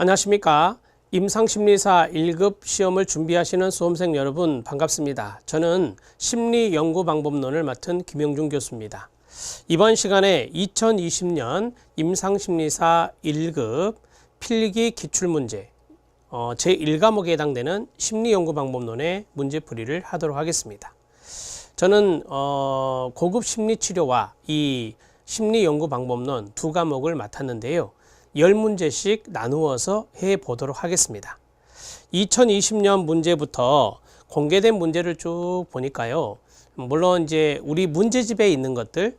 안녕하십니까. 임상심리사 1급 시험을 준비하시는 수험생 여러분 반갑습니다. 저는 심리연구방법론을 맡은 김영준 교수입니다. 이번 시간에 2020년 임상심리사 1급 필기 기출문제 제1과목에 해당되는 심리연구방법론의 문제풀이를 하도록 하겠습니다. 저는 고급 심리치료와 이 심리연구방법론 두 과목을 맡았는데요. 10문제씩 나누어서 해보도록 하겠습니다. 2020년 문제부터 공개된 문제를 쭉 보니까요. 물론 이제 우리 문제집에 있는 것들,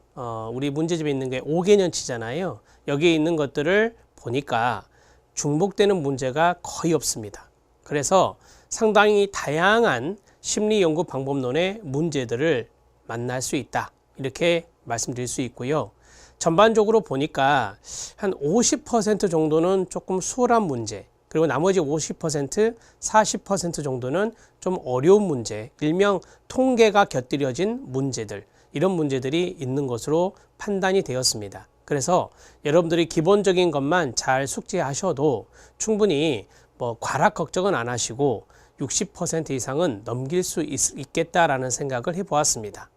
우리 문제집에 있는 게 5개년치잖아요. 여기에 있는 것들을 보니까 중복되는 문제가 거의 없습니다. 그래서 상당히 다양한 심리연구 방법론의 문제들을 만날 수 있다. 이렇게 말씀드릴 수 있고요. 전반적으로 보니까 한 50% 정도는 조금 수월한 문제, 그리고 나머지 50%, 40% 정도는 좀 어려운 문제, 일명 통계가 곁들여진 문제들, 이런 문제들이 있는 것으로 판단이 되었습니다. 그래서 여러분들이 기본적인 것만 잘 숙지하셔도 충분히 과락 걱정은 안 하시고 60% 이상은 넘길 수 있겠다라는 생각을 해보았습니다.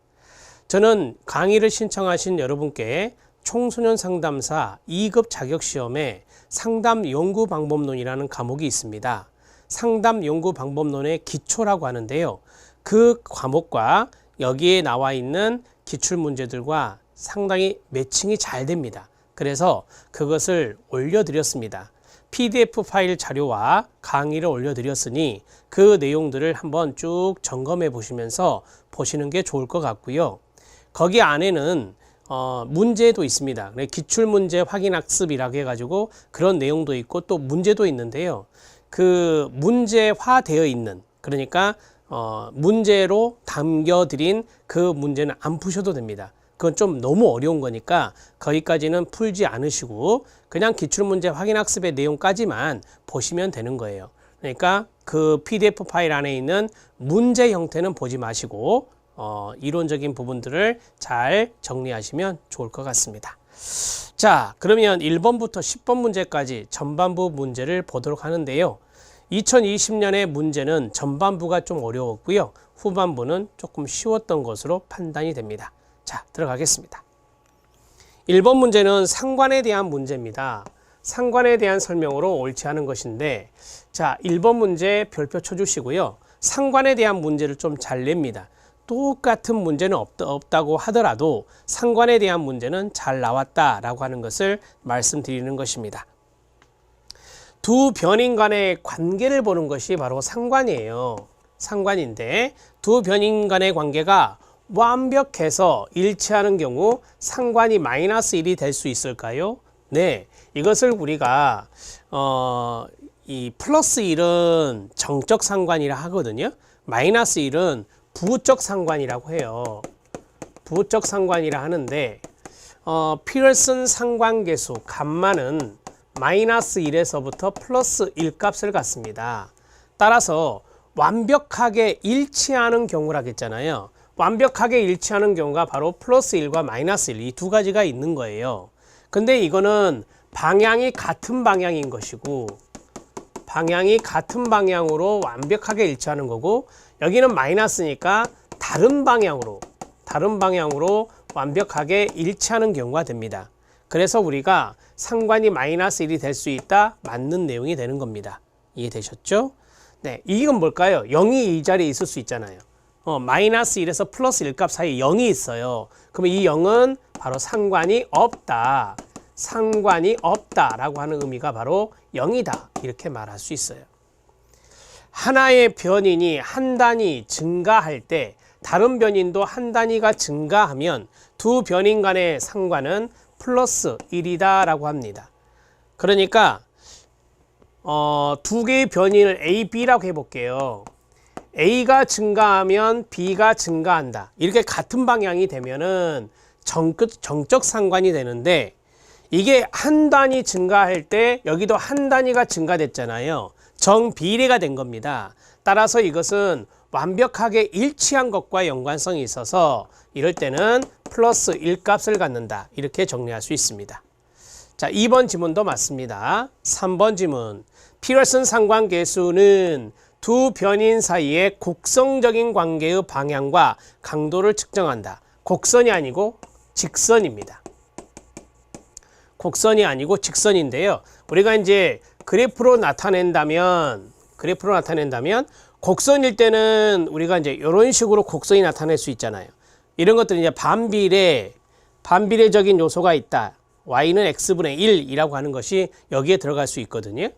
저는 강의를 신청하신 여러분께 청소년 상담사 2급 자격시험에 상담연구방법론이라는 과목이 있습니다. 상담연구방법론의 기초라고 하는데요. 그 과목과 여기에 나와 있는 기출문제들과 상당히 매칭이 잘 됩니다. 그래서 그것을 올려드렸습니다. PDF 파일 자료와 강의를 올려드렸으니 그 내용들을 한번 쭉 점검해 보시면서 보시는 게 좋을 것 같고요. 거기 안에는 문제도 있습니다. 기출문제 확인학습이라고 해가지고 그런 내용도 있고 또 문제도 있는데요. 그 문제화되어 있는, 그러니까 문제로 담겨드린 그 문제는 안 푸셔도 됩니다. 그건 좀 너무 어려운 거니까 거기까지는 풀지 않으시고 그냥 기출문제 확인학습의 내용까지만 보시면 되는 거예요. 그러니까 그 PDF 파일 안에 있는 문제 형태는 보지 마시고 이론적인 부분들을 잘 정리하시면 좋을 것 같습니다. 자, 그러면 1번부터 10번 문제까지 전반부 문제를 보도록 하는데요. 2020년의 문제는 전반부가 좀 어려웠고요. 후반부는 조금 쉬웠던 것으로 판단이 됩니다. 자, 들어가겠습니다. 1번 문제는 상관에 대한 문제입니다. 상관에 대한 설명으로 옳지 않은 것인데, 자, 1번 문제 별표 쳐주시고요. 상관에 대한 문제를 좀 잘 냅니다. 똑같은 문제는 없다고 하더라도 상관에 대한 문제는 잘 나왔다라고 하는 것을 말씀드리는 것입니다. 두 변인 간의 관계를 보는 것이 바로 상관이에요. 상관인데 두 변인 간의 관계가 완벽해서 일치하는 경우 상관이 마이너스 1이 될 수 있을까요? 네, 이것을 우리가 이 플러스 1은 정적 상관이라 하거든요. 마이너스 1은 부적 상관이라고 해요. 부적 상관이라 하는데 피어슨 상관계수 감마는 마이너스 1에서부터 플러스 1 값을 갖습니다. 따라서 완벽하게 일치하는 경우라고 했잖아요. 완벽하게 일치하는 경우가 바로 플러스 1과 마이너스 1, 이 두 가지가 있는 거예요. 근데 이거는 방향이 같은 방향인 것이고, 방향이 같은 방향으로 완벽하게 일치하는 거고, 여기는 마이너스니까 다른 방향으로 완벽하게 일치하는 경우가 됩니다. 그래서 우리가 상관이 마이너스 1이 될 수 있다, 맞는 내용이 되는 겁니다. 이해되셨죠? 네, 이건 뭘까요? 0이 이 자리에 있을 수 있잖아요. 마이너스 1에서 플러스 1 값 사이에 0이 있어요. 그러면 이 0은 바로 상관이 없다. 상관이 없다라고 하는 의미가 바로 0이다. 이렇게 말할 수 있어요. 하나의 변인이 한 단위 증가할 때 다른 변인도 한 단위가 증가하면 두 변인 간의 상관은 플러스 1이다 라고 합니다. 그러니까 두 개의 변인을 A, B라고 해볼게요. A가 증가하면 B가 증가한다. 이렇게 같은 방향이 되면은 정적 상관이 되는데, 이게 한 단위 증가할 때 여기도 한 단위가 증가됐잖아요. 정비례가 된 겁니다. 따라서 이것은 완벽하게 일치한 것과 연관성이 있어서 이럴 때는 플러스 1 값을 갖는다. 이렇게 정리할 수 있습니다. 자, 2번 지문도 맞습니다. 3번 지문. 피어슨 상관계수는 두 변인 사이의 곡선적인 관계의 방향과 강도를 측정한다. 곡선이 아니고 직선입니다. 곡선이 아니고 직선인데요. 우리가 이제 그래프로 나타낸다면 곡선일 때는 우리가 이제 이런 식으로 곡선이 나타낼 수 있잖아요. 이런 것들은 이제 반비례적인 요소가 있다. y는 x분의 1이라고 하는 것이 여기에 들어갈 수 있거든요.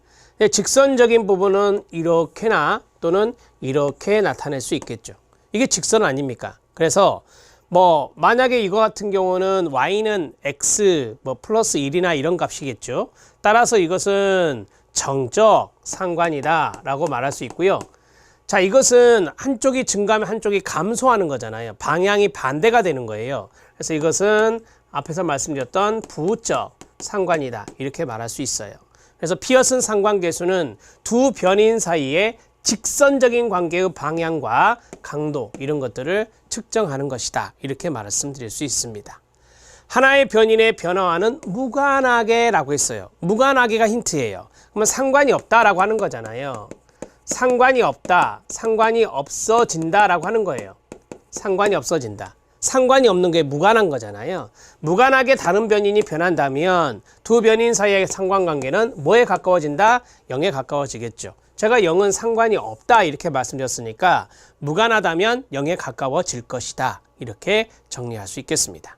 직선적인 부분은 이렇게나 또는 이렇게 나타낼 수 있겠죠. 이게 직선 아닙니까? 그래서 뭐 만약에 이거 같은 경우는 y는 x 뭐 플러스 1이나 이런 값이겠죠. 따라서 이것은 정적 상관이다 라고 말할 수 있고요. 자, 이것은 한쪽이 증가하면 한쪽이 감소하는 거잖아요. 방향이 반대가 되는 거예요. 그래서 이것은 앞에서 말씀드렸던 부적 상관이다 이렇게 말할 수 있어요. 그래서 피어슨 상관계수는 두 변인 사이의 직선적인 관계의 방향과 강도 이런 것들을 측정하는 것이다 이렇게 말씀드릴 수 있습니다. 하나의 변인의 변화와는 무관하게 라고 했어요. 무관하게가 힌트예요. 그러면 상관이 없다라고 하는 거잖아요. 상관이 없다, 상관이 없어진다 라고 하는 거예요. 상관이 없어진다. 상관이 없는 게 무관한 거잖아요. 무관하게 다른 변인이 변한다면 두 변인 사이의 상관관계는 뭐에 가까워진다? 0에 가까워지겠죠. 제가 0은 상관이 없다 이렇게 말씀드렸으니까 무관하다면 0에 가까워질 것이다 이렇게 정리할 수 있겠습니다.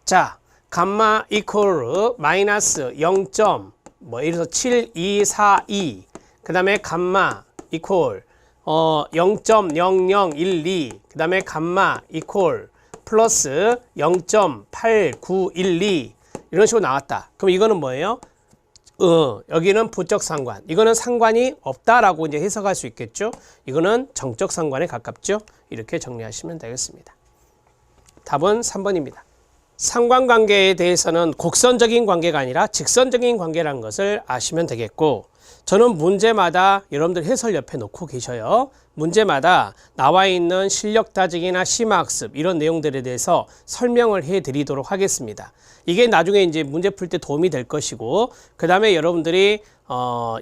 자, 감마 이퀄 마이너스 0. 뭐 예를 들어서 7242 그 다음에 감마 이퀄 0.0012 그 다음에 감마 이퀄 플러스 0.8912 이런 식으로 나왔다. 그럼 이거는 뭐예요? 여기는 부적 상관. 이거는 상관이 없다라고 이제 해석할 수 있겠죠. 이거는 정적 상관에 가깝죠. 이렇게 정리하시면 되겠습니다. 답은 3번입니다. 상관관계에 대해서는 곡선적인 관계가 아니라 직선적인 관계라는 것을 아시면 되겠고, 저는 문제마다 여러분들 해설 옆에 놓고 계셔요. 문제마다 나와 있는 실력 따지기나 심화학습 이런 내용들에 대해서 설명을 해 드리도록 하겠습니다. 이게 나중에 이제 문제 풀 때 도움이 될 것이고, 그 다음에 여러분들이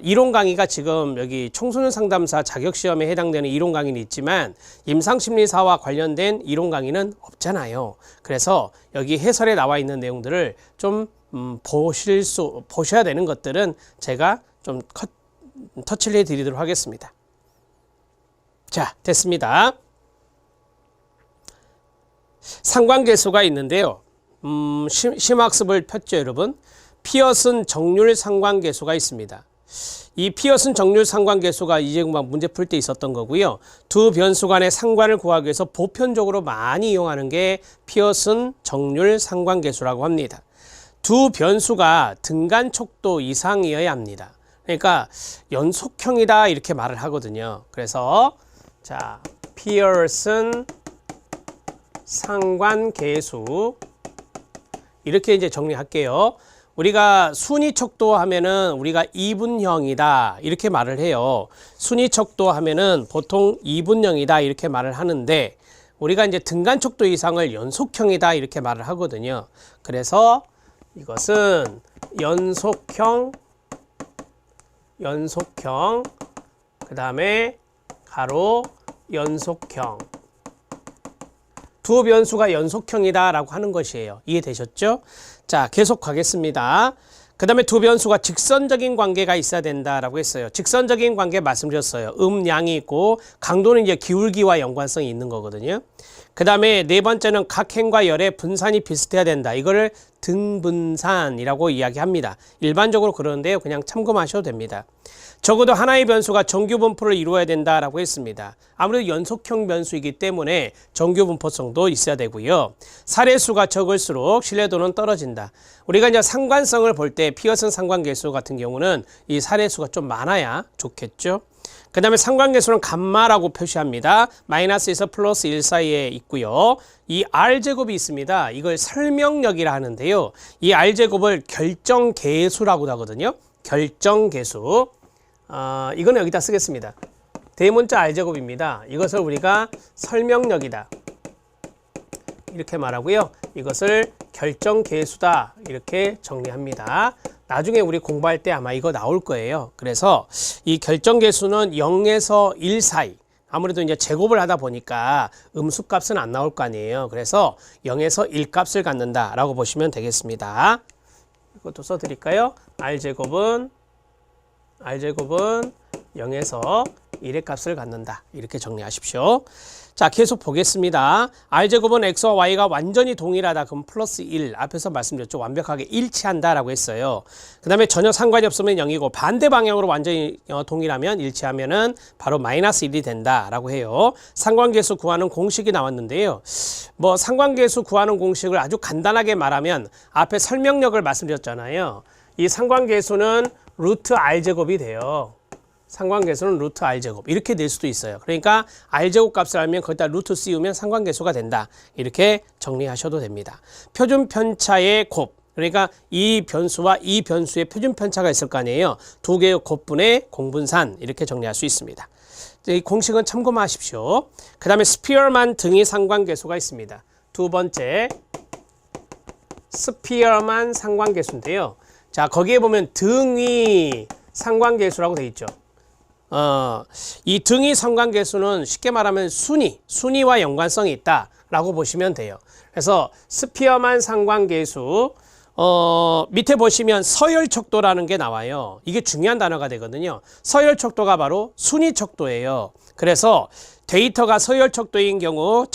이론 강의가 지금 여기 청소년 상담사 자격시험에 해당되는 이론 강의는 있지만 임상심리사와 관련된 이론 강의는 없잖아요. 그래서 여기 해설에 나와 있는 내용들을 좀 보셔야 되는 것들은 제가 좀 터치를 해 드리도록 하겠습니다. 자, 됐습니다. 상관계수가 있는데요. 심학습을 폈죠, 여러분. 피어슨 정률 상관계수가 있습니다. 이 피어슨 정률 상관계수가 이제 문제 풀 때 있었던 거고요. 두 변수 간의 상관을 구하기 위해서 보편적으로 많이 이용하는 게 피어슨 정률 상관계수라고 합니다. 두 변수가 등간 촉도 이상이어야 합니다. 그러니까 연속형이다 이렇게 말을 하거든요. 그래서 자, 피어슨 상관계수 이렇게 이제 정리할게요. 우리가 순위 척도 하면은 우리가 이분형이다 이렇게 말을 해요. 순위 척도 하면은 보통 이분형이다 이렇게 말을 하는데, 우리가 이제 등간 척도 이상을 연속형이다 이렇게 말을 하거든요. 그래서 이것은 연속형 그 다음에 가로 연속형, 두 변수가 연속형이다 라고 하는 것이에요. 이해되셨죠? 자, 계속 가겠습니다. 그 다음에 두 변수가 직선적인 관계가 있어야 된다라고 했어요. 직선적인 관계 말씀드렸어요. 양이 있고 강도는 이제 기울기와 연관성이 있는 거거든요. 그 다음에 네 번째는 각 행과 열의 분산이 비슷해야 된다. 이거를 등분산이라고 이야기합니다. 일반적으로 그러는데요. 그냥 참고하셔도 됩니다. 적어도 하나의 변수가 정규분포를 이루어야 된다라고 했습니다. 아무래도 연속형 변수이기 때문에 정규분포성도 있어야 되고요. 사례수가 적을수록 신뢰도는 떨어진다. 우리가 이제 상관성을 볼 때 피어슨 상관계수 같은 경우는 이 사례수가 좀 많아야 좋겠죠. 그 다음에 상관계수는 감마라고 표시합니다. 마이너스에서 플러스 1 사이에 있고요. 이 R제곱이 있습니다. 이걸 설명력이라 하는데요. 이 R제곱을 결정계수라고 하거든요. 결정계수. 이거는 여기다 쓰겠습니다. 대문자 R제곱입니다. 이것을 우리가 설명력이다 이렇게 말하고요. 이것을 결정계수다 이렇게 정리합니다. 나중에 우리 공부할 때 아마 이거 나올 거예요. 그래서 이 결정계수는 0에서 1 사이, 아무래도 이제 제곱을 하다 보니까 음수값은 안 나올 거 아니에요. 그래서 0에서 1 값을 갖는다라고 보시면 되겠습니다. 이것도 써드릴까요? r제곱은 0에서 1의 값을 갖는다. 이렇게 정리하십시오. 자, 계속 보겠습니다. r제곱은 x와 y가 완전히 동일하다. 그럼 플러스 1. 앞에서 말씀드렸죠. 완벽하게 일치한다라고 했어요. 그 다음에 전혀 상관이 없으면 0이고 반대 방향으로 완전히 동일하면 일치하면은 바로 마이너스 1이 된다라고 해요. 상관계수 구하는 공식이 나왔는데요. 뭐 상관계수 구하는 공식을 아주 간단하게 말하면 앞에 설명력을 말씀드렸잖아요. 이 상관계수는 루트 r제곱이 돼요. 상관계수는 루트 r제곱 이렇게 낼 수도 있어요. 그러니까 r제곱 값을 알면 거기다 루트 씌우면 상관계수가 된다. 이렇게 정리하셔도 됩니다. 표준 편차의 곱, 그러니까 이 변수와 이 변수의 표준 편차가 있을 거 아니에요. 두 개의 곱분의 공분산 이렇게 정리할 수 있습니다. 이 공식은 참고하십시오. 그 다음에 스피어만 등이 상관계수가 있습니다. 두 번째 스피어만 상관계수인데요. 자, 거기에 보면 등위 상관계수라고 되어 있죠. 이 등위 상관계수는 쉽게 말하면 순위와 연관성이 있다라고 보시면 돼요. 그래서 스피어만 상관계수, 밑에 보시면 서열척도라는 게 나와요. 이게 중요한 단어가 되거든요. 서열척도가 바로 순위척도예요. 그래서 데이터가 서열척도인 경우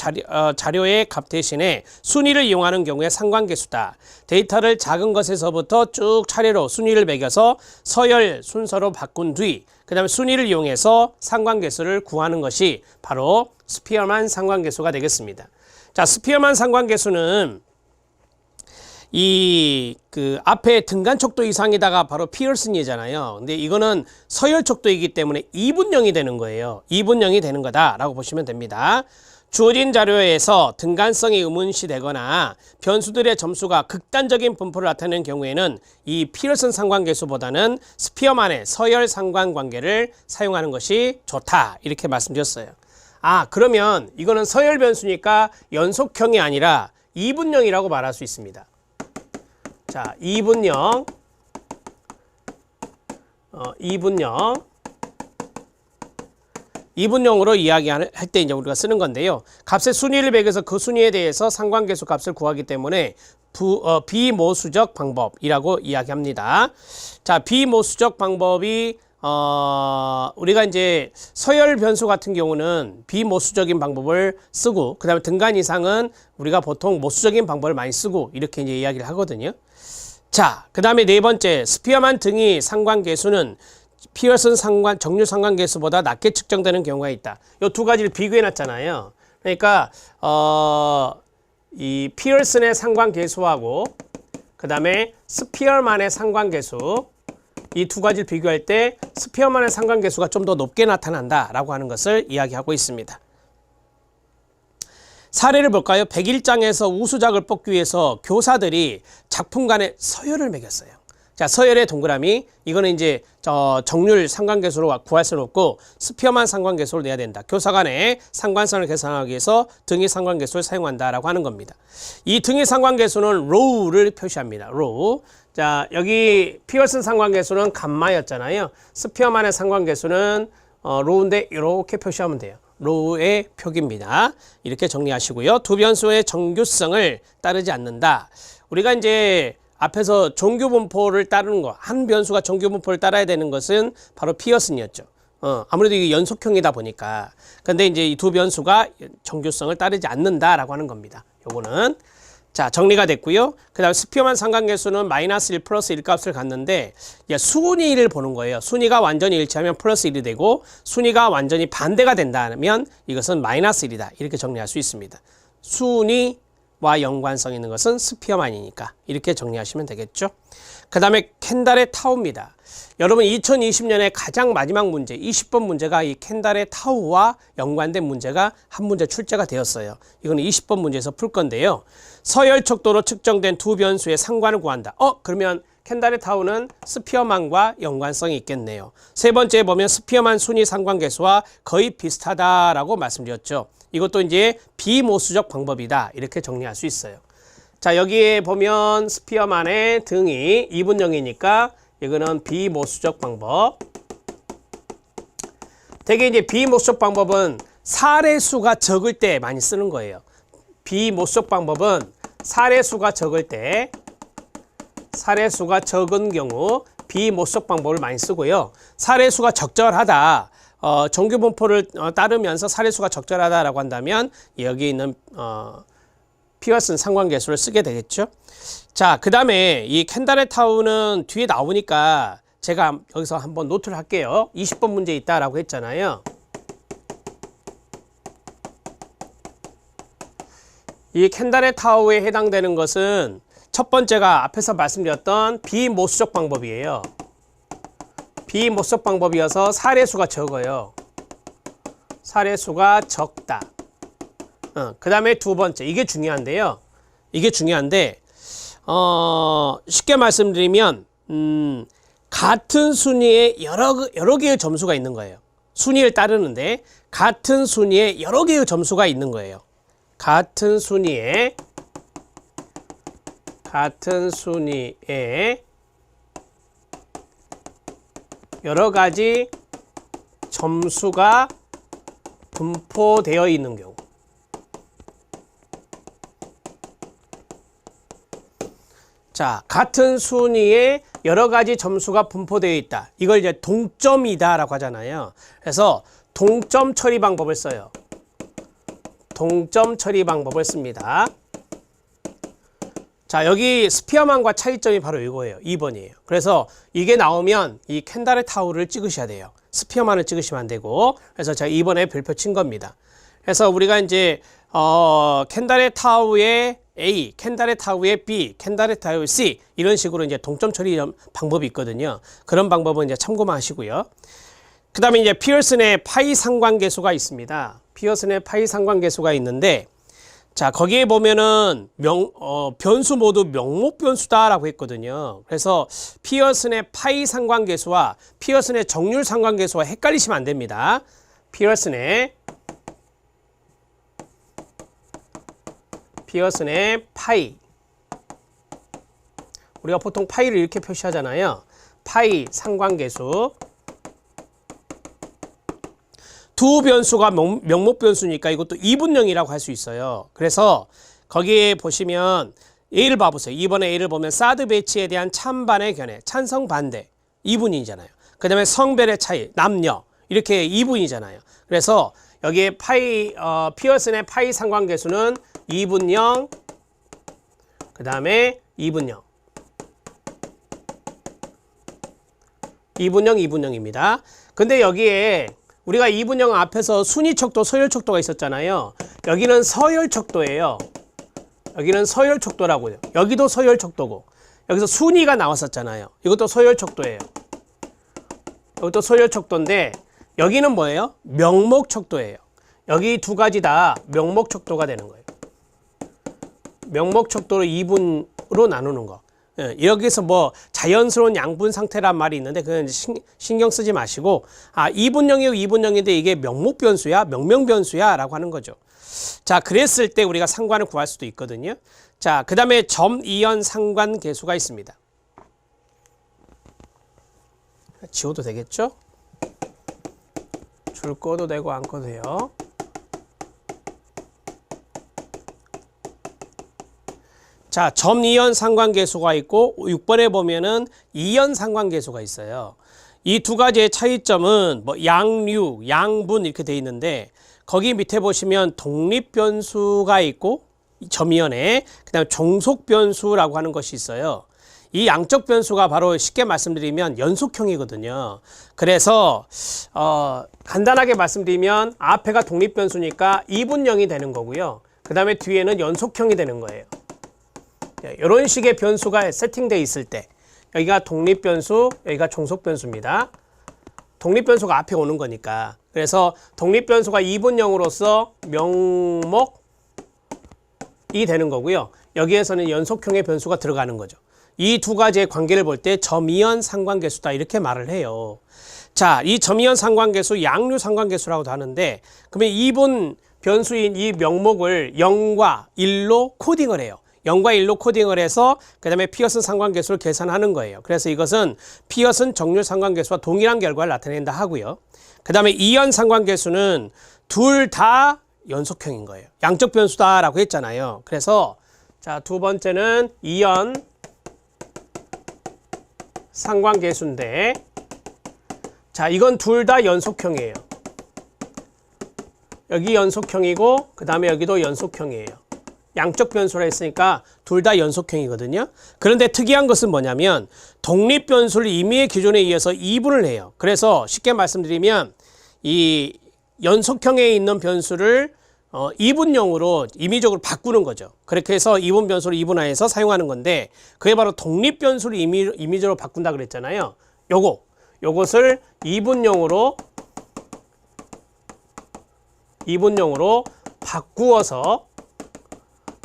자료의 값 대신에 순위를 이용하는 경우에 상관계수다. 데이터를 작은 것에서부터 쭉 차례로 순위를 매겨서 서열 순서로 바꾼 뒤 그 다음에 순위를 이용해서 상관계수를 구하는 것이 바로 스피어만 상관계수가 되겠습니다. 자, 스피어만 상관계수는 앞에 등간척도 이상이다가 바로 피어슨이잖아요. 근데 이거는 서열척도이기 때문에 2분형이 되는 거예요. 2분형이 되는 거다라고 보시면 됩니다. 주어진 자료에서 등간성이 의문시되거나 변수들의 점수가 극단적인 분포를 나타내는 경우에는 이 피어슨 상관계수보다는 스피어만의 서열 상관관계를 사용하는 것이 좋다. 이렇게 말씀드렸어요. 그러면 이거는 서열 변수니까 연속형이 아니라 2분형이라고 말할 수 있습니다. 자, 2분형. 이분형으로 이야기할 때 이제 우리가 쓰는 건데요. 값의 순위를 매겨서 그 순위에 대해서 상관계수 값을 구하기 때문에 비모수적 방법이라고 이야기합니다. 자, 비모수적 방법이 우리가 이제 서열 변수 같은 경우는 비모수적인 방법을 쓰고 그다음에 등간 이상은 우리가 보통 모수적인 방법을 많이 쓰고 이렇게 이제 이야기를 하거든요. 자, 그다음에 네 번째 스피어만 등이 상관계수는 피어슨 정류 상관계수보다 낮게 측정되는 경우가 있다. 이 두 가지를 비교해 놨잖아요. 그러니까 이 피어슨의 상관계수하고 그다음에 스피어만의 상관계수 이 두 가지를 비교할 때 스피어만의 상관계수가 좀 더 높게 나타난다라고 하는 것을 이야기하고 있습니다. 사례를 볼까요? 101장에서 우수작을 뽑기 위해서 교사들이 작품 간의 서열을 매겼어요. 자, 서열의 동그라미, 이거는 이제 정률 상관계수로 구할 수는 없고 스피어만 상관계수를 내야 된다. 교사 간의 상관성을 계산하기 위해서 등위 상관계수를 사용한다라고 하는 겁니다. 이 등위 상관계수는 로우를 표시합니다. 로우. 자, 여기 피어슨 상관계수는 감마였잖아요. 스피어만의 상관계수는 로우인데 이렇게 표시하면 돼요. 로우의 표기입니다. 이렇게 정리하시고요. 두 변수의 정규성을 따르지 않는다. 우리가 이제 앞에서 정규분포를 따르는 거, 한 변수가 정규분포를 따라야 되는 것은 바로 피어슨이었죠. 아무래도 이게 연속형이다 보니까. 근데 이제 이 두 변수가 정규성을 따르지 않는다라고 하는 겁니다. 요거는. 자, 정리가 됐고요. 그 다음에 스피어만 상관계수는 마이너스 1 플러스 1 값을 갖는데 순위를 보는 거예요. 순위가 완전히 일치하면 플러스 1이 되고 순위가 완전히 반대가 된다면 이것은 마이너스 1이다. 이렇게 정리할 수 있습니다. 순위와 연관성 있는 것은 스피어만이니까 이렇게 정리하시면 되겠죠. 그 다음에 켄달의 타우입니다. 여러분 2020년에 가장 마지막 문제 20번 문제가 이 켄달의 타우와 연관된 문제가 한 문제 출제가 되었어요. 이거는 20번 문제에서 풀 건데요. 서열척도로 측정된 두 변수의 상관을 구한다. 그러면 켄달의 타우는 스피어만과 연관성이 있겠네요. 세 번째 보면 스피어만 순위 상관계수와 거의 비슷하다라고 말씀드렸죠. 이것도 이제 비모수적 방법이다. 이렇게 정리할 수 있어요. 자, 여기에 보면 스피어만의 등이 2분형이니까 이거는 비모수적 방법. 되게 이제 비모수적 방법은 사례수가 적을 때 많이 쓰는 거예요. 비모수적 방법은 사례수가 적을 때, 사례수가 적은 경우 비모수적 방법을 많이 쓰고요. 사례수가 적절하다. 정규분포를 따르면서 사례수가 적절하다라고 한다면 여기 있는 피어슨 상관계수를 쓰게 되겠죠. 자, 그 다음에 이 켄달의 타우는 뒤에 나오니까 제가 여기서 한번 노트를 할게요. 20번 문제 있다라고 했잖아요. 이 켄달의 타우에 해당되는 것은 첫 번째가 앞에서 말씀드렸던 비모수적 방법이에요. 비모수적 방법이어서 사례수가 적어요. 사례수가 적다. 그 다음에 두 번째, 이게 중요한데요. 이게 중요한데 쉽게 말씀드리면 같은 순위에 여러 개의 점수가 있는 거예요. 순위를 따르는데 같은 순위에 여러 개의 점수가 있는 거예요. 같은 순위에 여러 가지 점수가 분포되어 있는 경우. 자, 같은 순위에 여러 가지 점수가 분포되어 있다. 이걸 이제 동점이다라고 하잖아요. 그래서 동점 처리 방법을 써요. 동점 처리 방법을 씁니다. 자, 여기 스피어만과 차이점이 바로 이거예요. 2번이에요. 그래서 이게 나오면 이 켄달의 타우를 찍으셔야 돼요. 스피어만을 찍으시면 안 되고. 그래서 제가 2번에 별표 친 겁니다. 그래서 우리가 이제 켄달의 타우의 A, 켄달의 타우의 B, 켄달의 타우의 C 이런 식으로 이제 동점 처리 방법이 있거든요. 그런 방법은 이제 참고만 하시고요. 그 다음에 이제 피어슨의 파이 상관계수가 있습니다. 피어슨의 파이 상관계수가 있는데, 자, 거기에 보면은 변수 모두 명목 변수다라고 했거든요. 그래서 피어슨의 파이 상관계수와 피어슨의 정률 상관계수와 헷갈리시면 안 됩니다. 피어슨의 파이. 우리가 보통 파이를 이렇게 표시하잖아요. 파이 상관계수. 두 변수가 명목 변수니까 이것도 2분형이라고 할 수 있어요. 그래서 거기에 보시면 A를 봐보세요. 2번에 A를 보면 사드 배치에 대한 찬반의 견해, 찬성 반대 2분이잖아요. 그 다음에 성별의 차이, 남녀 이렇게 2분이잖아요. 그래서 여기에 피어슨의 파이 상관계수는 2분형, 그 다음에 2분형. 2분형입니다. 근데 여기에 우리가 2분형 앞에서 순위척도, 서열척도가 있었잖아요. 여기는 서열척도예요. 여기는 서열척도라고요. 여기도 서열척도고, 여기서 순위가 나왔었잖아요. 이것도 서열척도예요. 이것도 서열척도인데 여기는 뭐예요? 명목척도예요. 여기 두 가지 다 명목척도가 되는 거예요. 명목척도로 2분으로 나누는 거. 여기서 뭐 자연스러운 양분 상태란 말이 있는데 그건 신경 쓰지 마시고 2분형인데 이게 명목 변수야, 명명 변수야 라고 하는 거죠. 자, 그랬을 때 우리가 상관을 구할 수도 있거든요. 자, 그 다음에 점이연 상관계수가 있습니다. 지워도 되겠죠? 줄 꺼도 되고 안 꺼도 돼요. 자, 점이연 상관계수가 있고 6번에 보면은 이연 상관계수가 있어요. 이 두 가지의 차이점은 뭐 양류, 양분 이렇게 돼 있는데 거기 밑에 보시면 독립변수가 있고 점이연에 그다음에 종속변수라고 하는 것이 있어요. 이 양적 변수가 바로 쉽게 말씀드리면 연속형이거든요. 그래서 간단하게 말씀드리면 앞에가 독립변수니까 2분형이 되는 거고요. 그 다음에 뒤에는 연속형이 되는 거예요. 이런 식의 변수가 세팅되어 있을 때 여기가 독립변수, 여기가 종속변수입니다. 독립변수가 앞에 오는 거니까. 그래서 독립변수가 2분형으로서 명목이 되는 거고요. 여기에서는 연속형의 변수가 들어가는 거죠. 이 두 가지의 관계를 볼 때 점이연 상관계수다 이렇게 말을 해요. 자, 이 점이연 상관계수 양류 상관계수라고도 하는데 그러면 이분 변수인 이 명목을 0과 1로 코딩을 해요. 0과 1로 코딩을 해서 그 다음에 피어슨 상관계수를 계산하는 거예요. 그래서 이것은 피어슨 정률 상관계수와 동일한 결과를 나타낸다 하고요. 그 다음에 이연 상관계수는 둘 다 연속형인 거예요. 양적 변수다라고 했잖아요. 그래서 자, 두 번째는 이연 상관계수인데 자, 이건 둘 다 연속형이에요. 여기 연속형이고 그 다음에 여기도 연속형이에요. 양적 변수라 했으니까 둘 다 연속형이거든요. 그런데 특이한 것은 뭐냐면 독립 변수를 임의의 기준에 의해서 이분을 해요. 그래서 쉽게 말씀드리면 이 연속형에 있는 변수를 이분용으로 임의적으로 바꾸는 거죠. 그렇게 해서 이분 변수를 이분화해서 사용하는 건데 그게 바로 독립 변수를 임의적으로 바꾼다 그랬잖아요. 요것을 이분용으로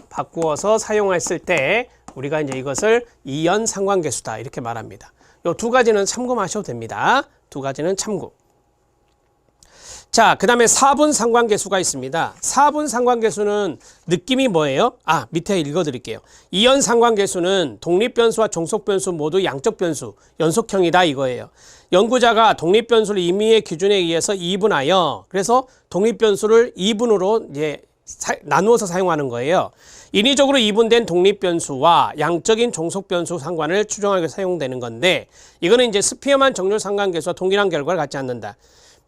바꾸어서 사용했을 때 우리가 이제 이것을 이연 상관계수다 이렇게 말합니다. 요 두 가지는 참고하셔도 됩니다. 두 가지는 참고. 자, 그 다음에 4분 상관계수가 있습니다. 4분 상관계수는 느낌이 뭐예요? 아, 밑에 읽어드릴게요. 이연 상관계수는 독립변수와 종속변수 모두 양적변수, 연속형이다 이거예요. 연구자가 독립변수를 임의의 기준에 의해서 이분하여 그래서 독립변수를 이분으로 이제 나누어서 사용하는 거예요. 인위적으로 이분된 독립변수와 양적인 종속변수 상관을 추정하기 위해 사용되는 건데 이거는 이제 스피어만 정률 상관계수와 동일한 결과를 갖지 않는다.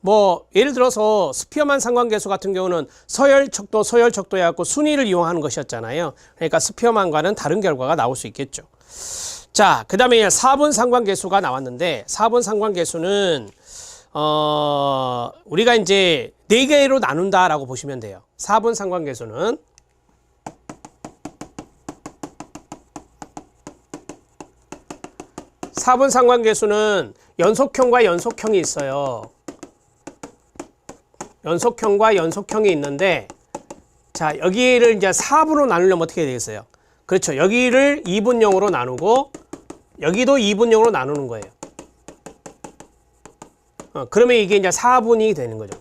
뭐 예를 들어서 스피어만 상관계수 같은 경우는 서열척도 해갖고 순위를 이용하는 것이었잖아요. 그러니까 스피어만과는 다른 결과가 나올 수 있겠죠. 자, 그 다음에 4분 상관계수가 나왔는데 4분 상관계수는 우리가 이제 4개로 나눈다라고 보시면 돼요. 4분 상관계수는 연속형과 연속형이 있어요. 연속형과 연속형이 있는데 자, 여기를 이제 4분으로 나누려면 어떻게 되겠어요? 그렇죠. 여기를 2분형으로 나누고 여기도 2분형으로 나누는 거예요. 그러면 이게 이제 4분이 되는 거죠.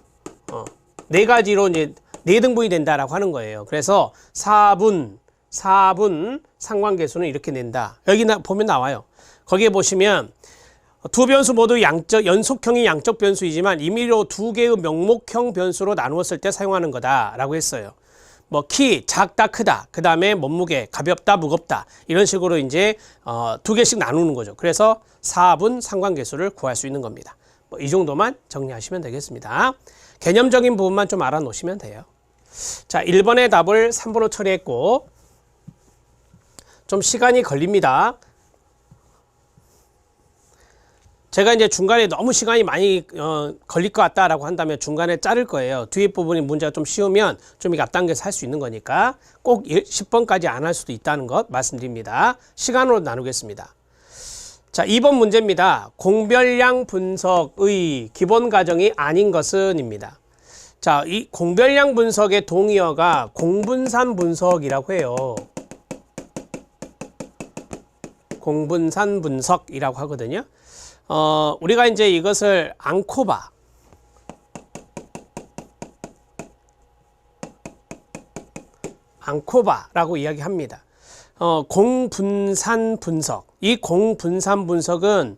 네 가지로 이제 4등분이 된다라고 하는 거예요. 그래서 4분 상관계수는 이렇게 낸다. 여기 보면 나와요. 거기에 보시면 두 변수 모두 연속형이 양적 변수이지만 임의로 두 개의 명목형 변수로 나누었을 때 사용하는 거다라고 했어요. 뭐 키, 작다, 크다, 그 다음에 몸무게, 가볍다, 무겁다 이런 식으로 이제 두 개씩 나누는 거죠. 그래서 4분 상관계수를 구할 수 있는 겁니다. 뭐 이 정도만 정리하시면 되겠습니다. 개념적인 부분만 좀 알아놓으시면 돼요. 자, 1번의 답을 3번으로 처리했고 좀 시간이 걸립니다. 제가 이제 중간에 너무 시간이 많이 걸릴 것 같다라고 한다면 중간에 자를 거예요. 뒤에 부분이 문제가 좀 쉬우면 좀 앞당겨서 할 수 있는 거니까 꼭 10번까지 안 할 수도 있다는 것 말씀드립니다. 시간으로 나누겠습니다. 자, 2번 문제입니다. 공별량 분석의 기본 과정이 아닌 것은입니다. 자, 이 공별량 분석의 동의어가 공분산 분석이라고 해요. 공분산 분석이라고 하거든요. 우리가 이제 이것을 앙코바라고 이야기합니다. 공분산 분석. 이 공분산 분석은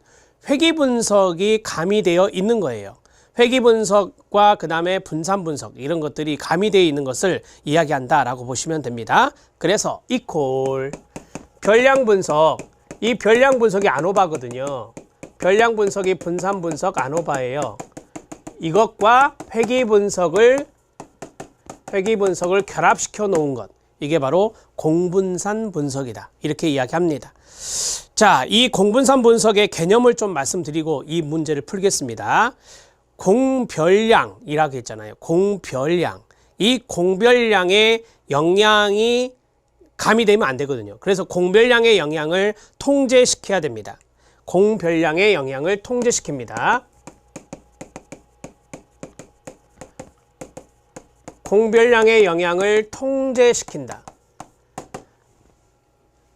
회귀 분석이 가미되어 있는 거예요. 회귀 분석과 그 다음에 분산 분석 이런 것들이 가미되어 있는 것을 이야기한다라고 보시면 됩니다. 그래서 이퀄 별량 분석. 이 별량 분석이 아노바거든요. 별량 분석이 분산 분석 아노바예요. 이것과 회귀 분석을 결합시켜 놓은 것. 이게 바로 공분산 분석이다. 이렇게 이야기합니다. 자, 이 공분산 분석의 개념을 좀 말씀드리고 이 문제를 풀겠습니다. 공별량이라고 했잖아요. 공별량. 이 공별량의 영향이 가미되면 안 되거든요. 그래서 공별량의 영향을 통제시켜야 됩니다. 공별량의 영향을 통제시킵니다. 공별량의 영향을 통제시킨다.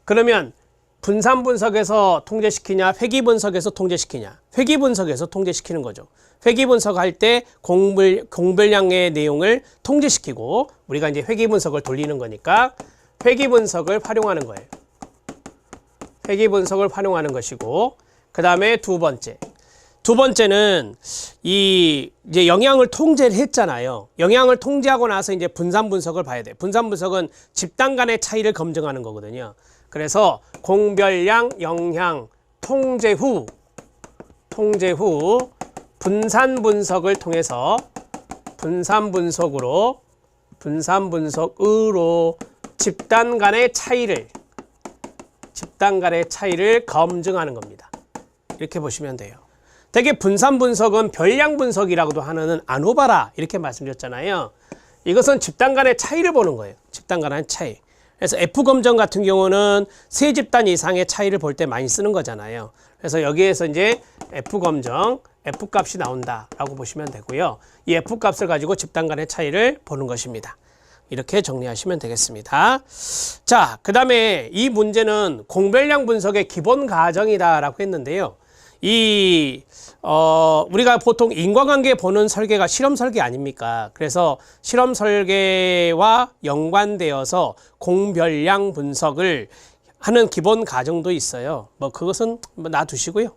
그러면 분산 분석에서 통제시키냐, 회귀 분석에서 통제시키냐. 회귀 분석에서 통제시키는 거죠. 회귀 분석할 때 공별량의 내용을 통제시키고 우리가 이제 회귀 분석을 돌리는 거니까 회귀 분석을 활용하는 거예요. 회귀 분석을 활용하는 것이고, 그 다음에 두 번째는 이제 영향을 통제를 했잖아요. 영향을 통제하고 나서 이제 분산 분석을 봐야 돼. 분산 분석은 집단 간의 차이를 검증하는 거거든요. 그래서 공별량 영향 통제 후 분산 분석을 통해서 분산 분석으로 집단 간의 차이를 검증하는 겁니다. 이렇게 보시면 돼요. 되게 분산 분석은 별량 분석이라고도 하는 아노바라 이렇게 말씀드렸잖아요. 이것은 집단 간의 차이를 보는 거예요. 집단 간의 차이. 그래서 F검정 같은 경우는 세 집단 이상의 차이를 볼 때 많이 쓰는 거잖아요. 그래서 여기에서 이제 F검정, F값이 나온다라고 보시면 되고요. 이 F값을 가지고 집단 간의 차이를 보는 것입니다. 이렇게 정리하시면 되겠습니다. 자, 그 다음에 이 문제는 공별량 분석의 기본 가정이다라고 했는데요. 우리가 보통 인과관계 보는 설계가 실험 설계 아닙니까? 그래서 실험 설계와 연관되어서 공별량 분석을 하는 기본 가정도 있어요. 그것은 놔두시고요.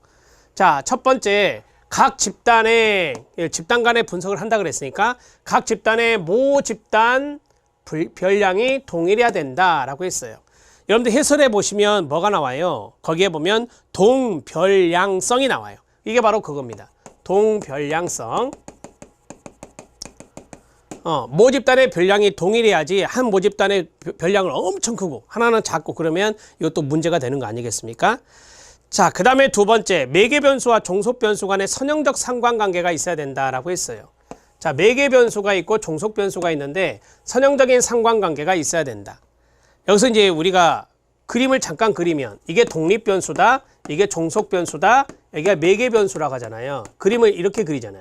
자, 첫 번째, 각 집단 간의 분석을 한다 그랬으니까 각 집단의 모 집단 별량이 동일해야 된다라고 했어요. 여러분들 해설해 보시면 뭐가 나와요? 거기에 보면 동별량성이 나와요. 이게 바로 그겁니다. 동별량성. 모집단의 별량이 동일해야지 한 모집단의 별량을 엄청 크고 하나는 작고 그러면 이것도 문제가 되는 거 아니겠습니까? 자, 그 다음에 두 번째, 매개변수와 종속변수 간의 선형적 상관관계가 있어야 된다라고 했어요. 자, 매개변수가 있고 종속변수가 있는데 선형적인 상관관계가 있어야 된다. 여기서 이제 우리가 그림을 잠깐 그리면 이게 독립변수다, 이게 종속변수다, 여기가 매개변수라고 하잖아요. 그림을 이렇게 그리잖아요.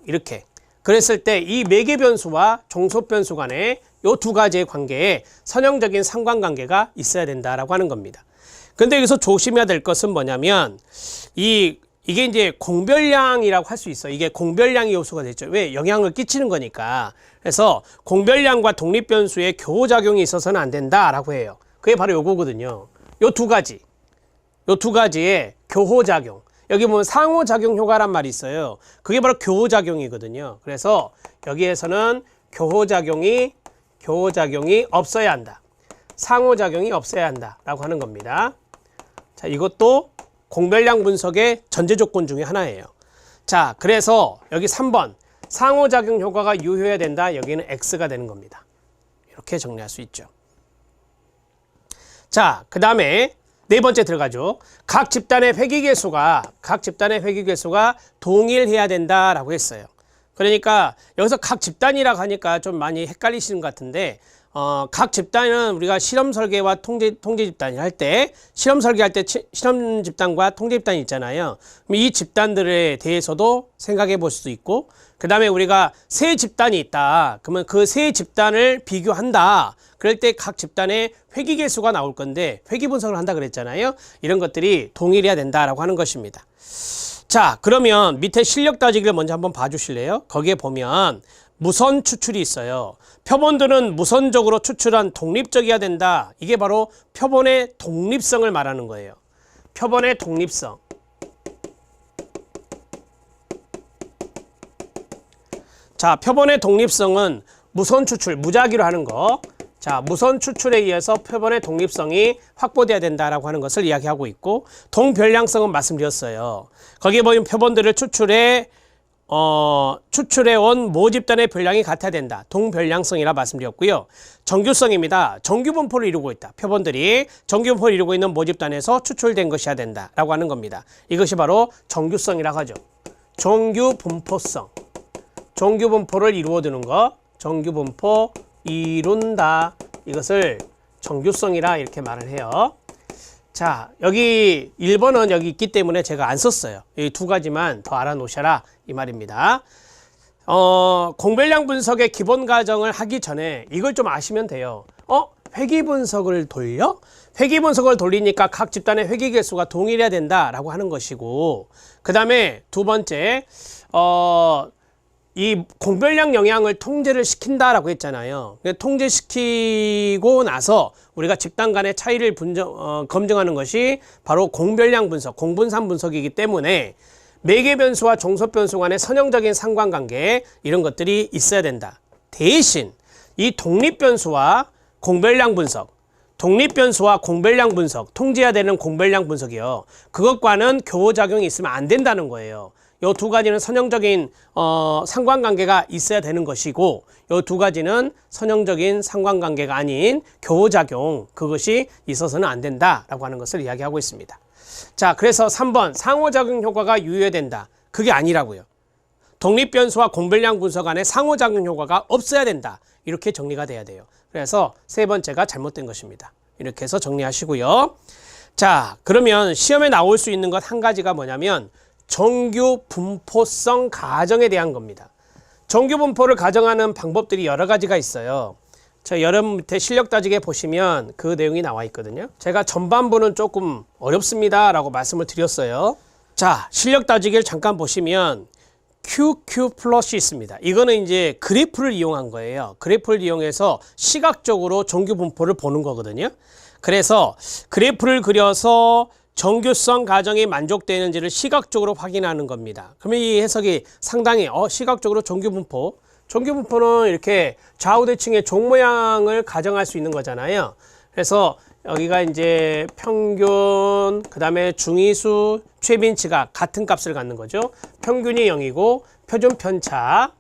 이렇게. 그랬을 때 이 매개변수와 종속변수 간에 이 두 가지의 관계에 선형적인 상관관계가 있어야 된다라고 하는 겁니다. 근데 여기서 조심해야 될 것은 뭐냐면 이게 이제 공별량이라고 할 수 있어요. 이게 공별량의 요소가 됐죠. 왜? 영향을 끼치는 거니까. 그래서 공별량과 독립변수의 교호작용이 있어서는 안 된다라고 해요. 그게 바로 요거거든요. 요 두 가지의 교호작용. 여기 보면 상호작용 효과란 말이 있어요. 그게 바로 교호작용이거든요. 그래서 여기에서는 교호작용이 없어야 한다. 상호작용이 없어야 한다라고 하는 겁니다. 자, 이것도 공별량 분석의 전제조건 중에 하나예요. 자, 그래서 여기 3번 상호작용 효과가 유효해야 된다. 여기는 X가 되는 겁니다. 이렇게 정리할 수 있죠. 자, 그 다음에 네 번째 들어가죠. 각 집단의 회귀계수가 동일해야 된다라고 했어요. 그러니까 여기서 각 집단이라고 하니까 좀 많이 헷갈리시는 것 같은데 각 집단은 우리가 실험 설계와 통제 집단이 할 때 실험 설계할 때 실험 집단과 통제 집단이 있잖아요. 그럼 이 집단들에 대해서도 생각해 볼 수도 있고 그 다음에 우리가 세 집단이 있다. 그러면 그 세 집단을 비교한다. 그럴 때 각 집단의 회귀계수가 나올 건데 회귀 분석을 한다 그랬잖아요. 이런 것들이 동일해야 된다라고 하는 것입니다. 자, 그러면 밑에 실력 따지기를 먼저 한번 봐주실래요? 거기에 보면 무선 추출이 있어요. 표본들은 무선적으로 추출한 독립적이어야 된다. 이게 바로 표본의 독립성을 말하는 거예요. 표본의 독립성. 자, 표본의 독립성은 무선 추출, 무작위로 하는 거. 자, 무선 추출에 의해서 표본의 독립성이 확보돼야 된다라고 하는 것을 이야기하고 있고 동별량성은 말씀드렸어요. 거기에 보면 표본들을 추출해 온 모집단의 별량이 같아야 된다. 동별량성이라 말씀드렸고요. 정규성입니다. 정규분포를 이루고 있다. 표본들이 정규분포를 이루고 있는 모집단에서 추출된 것이어야 된다라고 하는 겁니다. 이것이 바로 정규성이라고 하죠. 정규분포성. 정규분포를 이루어두는 것. 정규분포 이룬다. 이것을 정규성이라 이렇게 말을 해요. 자, 여기 1번은 여기 있기 때문에 제가 안 썼어요. 이 두 가지만 더 알아놓으셔라 이 말입니다. 공별량 분석의 기본 과정을 하기 전에 이걸 좀 아시면 돼요. 회귀 분석을 돌려? 회귀 분석을 돌리니까 각 집단의 회귀 개수가 동일해야 된다라고 하는 것이고, 그 다음에 두 번째, 이 공별량 영향을 통제를 시킨다라고 했잖아요. 통제시키고 나서 우리가 집단 간의 차이를 검증하는 것이 바로 공별량 분석, 공분산 분석이기 때문에 매개 변수와 종속 변수 간의 선형적인 상관관계, 이런 것들이 있어야 된다. 대신 이 독립 변수와 공별량 분석, 독립 변수와 공별량 분석, 통제해야 되는 공별량 분석이요, 그것과는 교호작용이 있으면 안 된다는 거예요. 이 두 가지는 선형적인 상관관계가 있어야 되는 것이고, 이 두 가지는 선형적인 상관관계가 아닌 교호작용, 그것이 있어서는 안 된다라고 하는 것을 이야기하고 있습니다. 자, 그래서 3번 상호작용 효과가 유효된다. 그게 아니라고요. 독립 변수와 공별량 분석 안에 상호작용 효과가 없어야 된다. 이렇게 정리가 돼야 돼요. 그래서 세 번째가 잘못된 것입니다. 이렇게 해서 정리하시고요. 자, 그러면 시험에 나올 수 있는 것 한 가지가 뭐냐면 정규 분포성 가정에 대한 겁니다. 정규 분포를 가정하는 방법들이 여러 가지가 있어요. 자, 여러분 밑에 실력 따지게 보시면 그 내용이 나와 있거든요. 제가 전반부는 조금 어렵습니다 라고 말씀을 드렸어요. 자, 실력 따지기를 잠깐 보시면 QQ 플러스 있습니다. 이거는 이제 그래프를 이용한 거예요. 그래프를 이용해서 시각적으로 정규 분포를 보는 거거든요. 그래서 그래프를 그려서 정규성 가정이 만족되는지를 시각적으로 확인하는 겁니다. 그러면 이 해석이 상당히 시각적으로 정규 분포는 이렇게 좌우 대칭의 종 모양을 가정할 수 있는 거잖아요. 그래서 여기가 이제 평균, 그 다음에 중위수, 최빈치가 같은 값을 갖는 거죠. 평균이 0이고 표준 편차가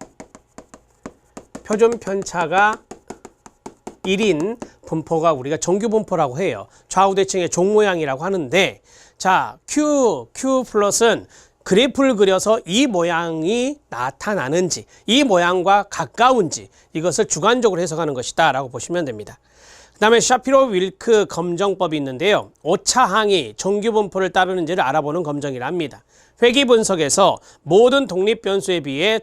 1인 분포가 우리가 정규 분포라고 해요. 좌우 대칭의 종 모양이라고 하는데, 자, Q 플러스는 그래프를 그려서 이 모양이 나타나는지, 이 모양과 가까운지, 이것을 주관적으로 해석하는 것이다 라고 보시면 됩니다. 그 다음에 샤피로-윌크 검정법이 있는데요. 오차항이 정규 분포를 따르는지를 알아보는 검정이라 합니다. 회귀 분석에서 모든 독립 변수에 비해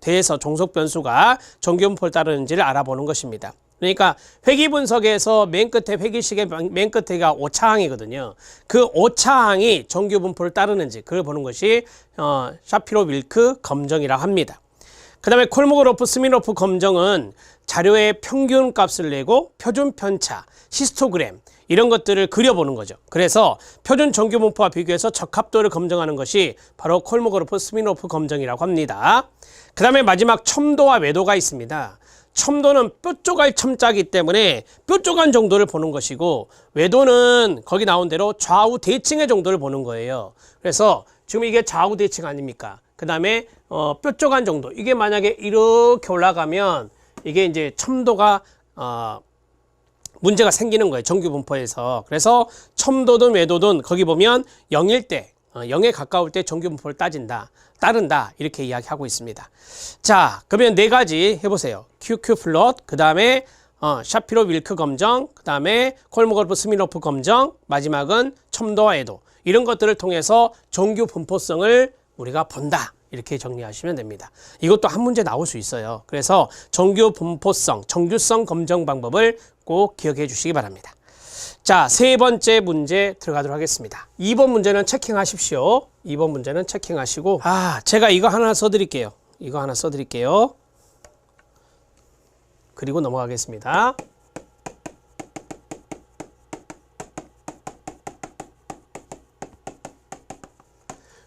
대해서 종속 변수가 정규 분포를 따르는지를 알아보는 것입니다. 그러니까 회귀 분석에서 맨 끝에 회귀식의 맨 끝에가 오차항이거든요. 그 오차항이 정규 분포를 따르는지 그걸 보는 것이 샤피로-윌크 검정이라고 합니다. 그 다음에 콜모그로프, 스미노프 검정은 자료의 평균 값을 내고 표준 편차, 히스토그램 이런 것들을 그려보는 거죠. 그래서 표준 정규 분포와 비교해서 적합도를 검증하는 것이 바로 콜모그로프, 스미노프 검정이라고 합니다. 그 다음에 마지막 첨도와 외도가 있습니다. 첨도는 뾰족할 첨자이기 때문에 뾰족한 정도를 보는 것이고, 외도는 거기 나온 대로 좌우 대칭의 정도를 보는 거예요. 그래서 지금 이게 좌우 대칭 아닙니까? 그 다음에 뾰족한 정도, 이게 만약에 이렇게 올라가면 이게 이제 첨도가 문제가 생기는 거예요. 정규 분포에서. 그래서 첨도든 외도든 거기 보면 0일 때, 0에 가까울 때 정규 분포를 따른다 이렇게 이야기하고 있습니다. 자, 그러면 네 가지 해보세요. QQ 플롯, 그 다음에 샤피로-윌크 검정, 그 다음에 콜모그로프, 스미노프 검정, 마지막은 첨도와 외도, 이런 것들을 통해서 정규 분포성을 우리가 본다 이렇게 정리하시면 됩니다. 이것도 한 문제 나올 수 있어요. 그래서 정규 분포성, 정규성 검정 방법을 꼭 기억해 주시기 바랍니다. 자, 세 번째 문제 들어가도록 하겠습니다. 2번 문제는 체킹하십시오. 2번 문제는 체킹하시고, 제가 이거 하나 써드릴게요. 이거 하나 써드릴게요. 그리고 넘어가겠습니다.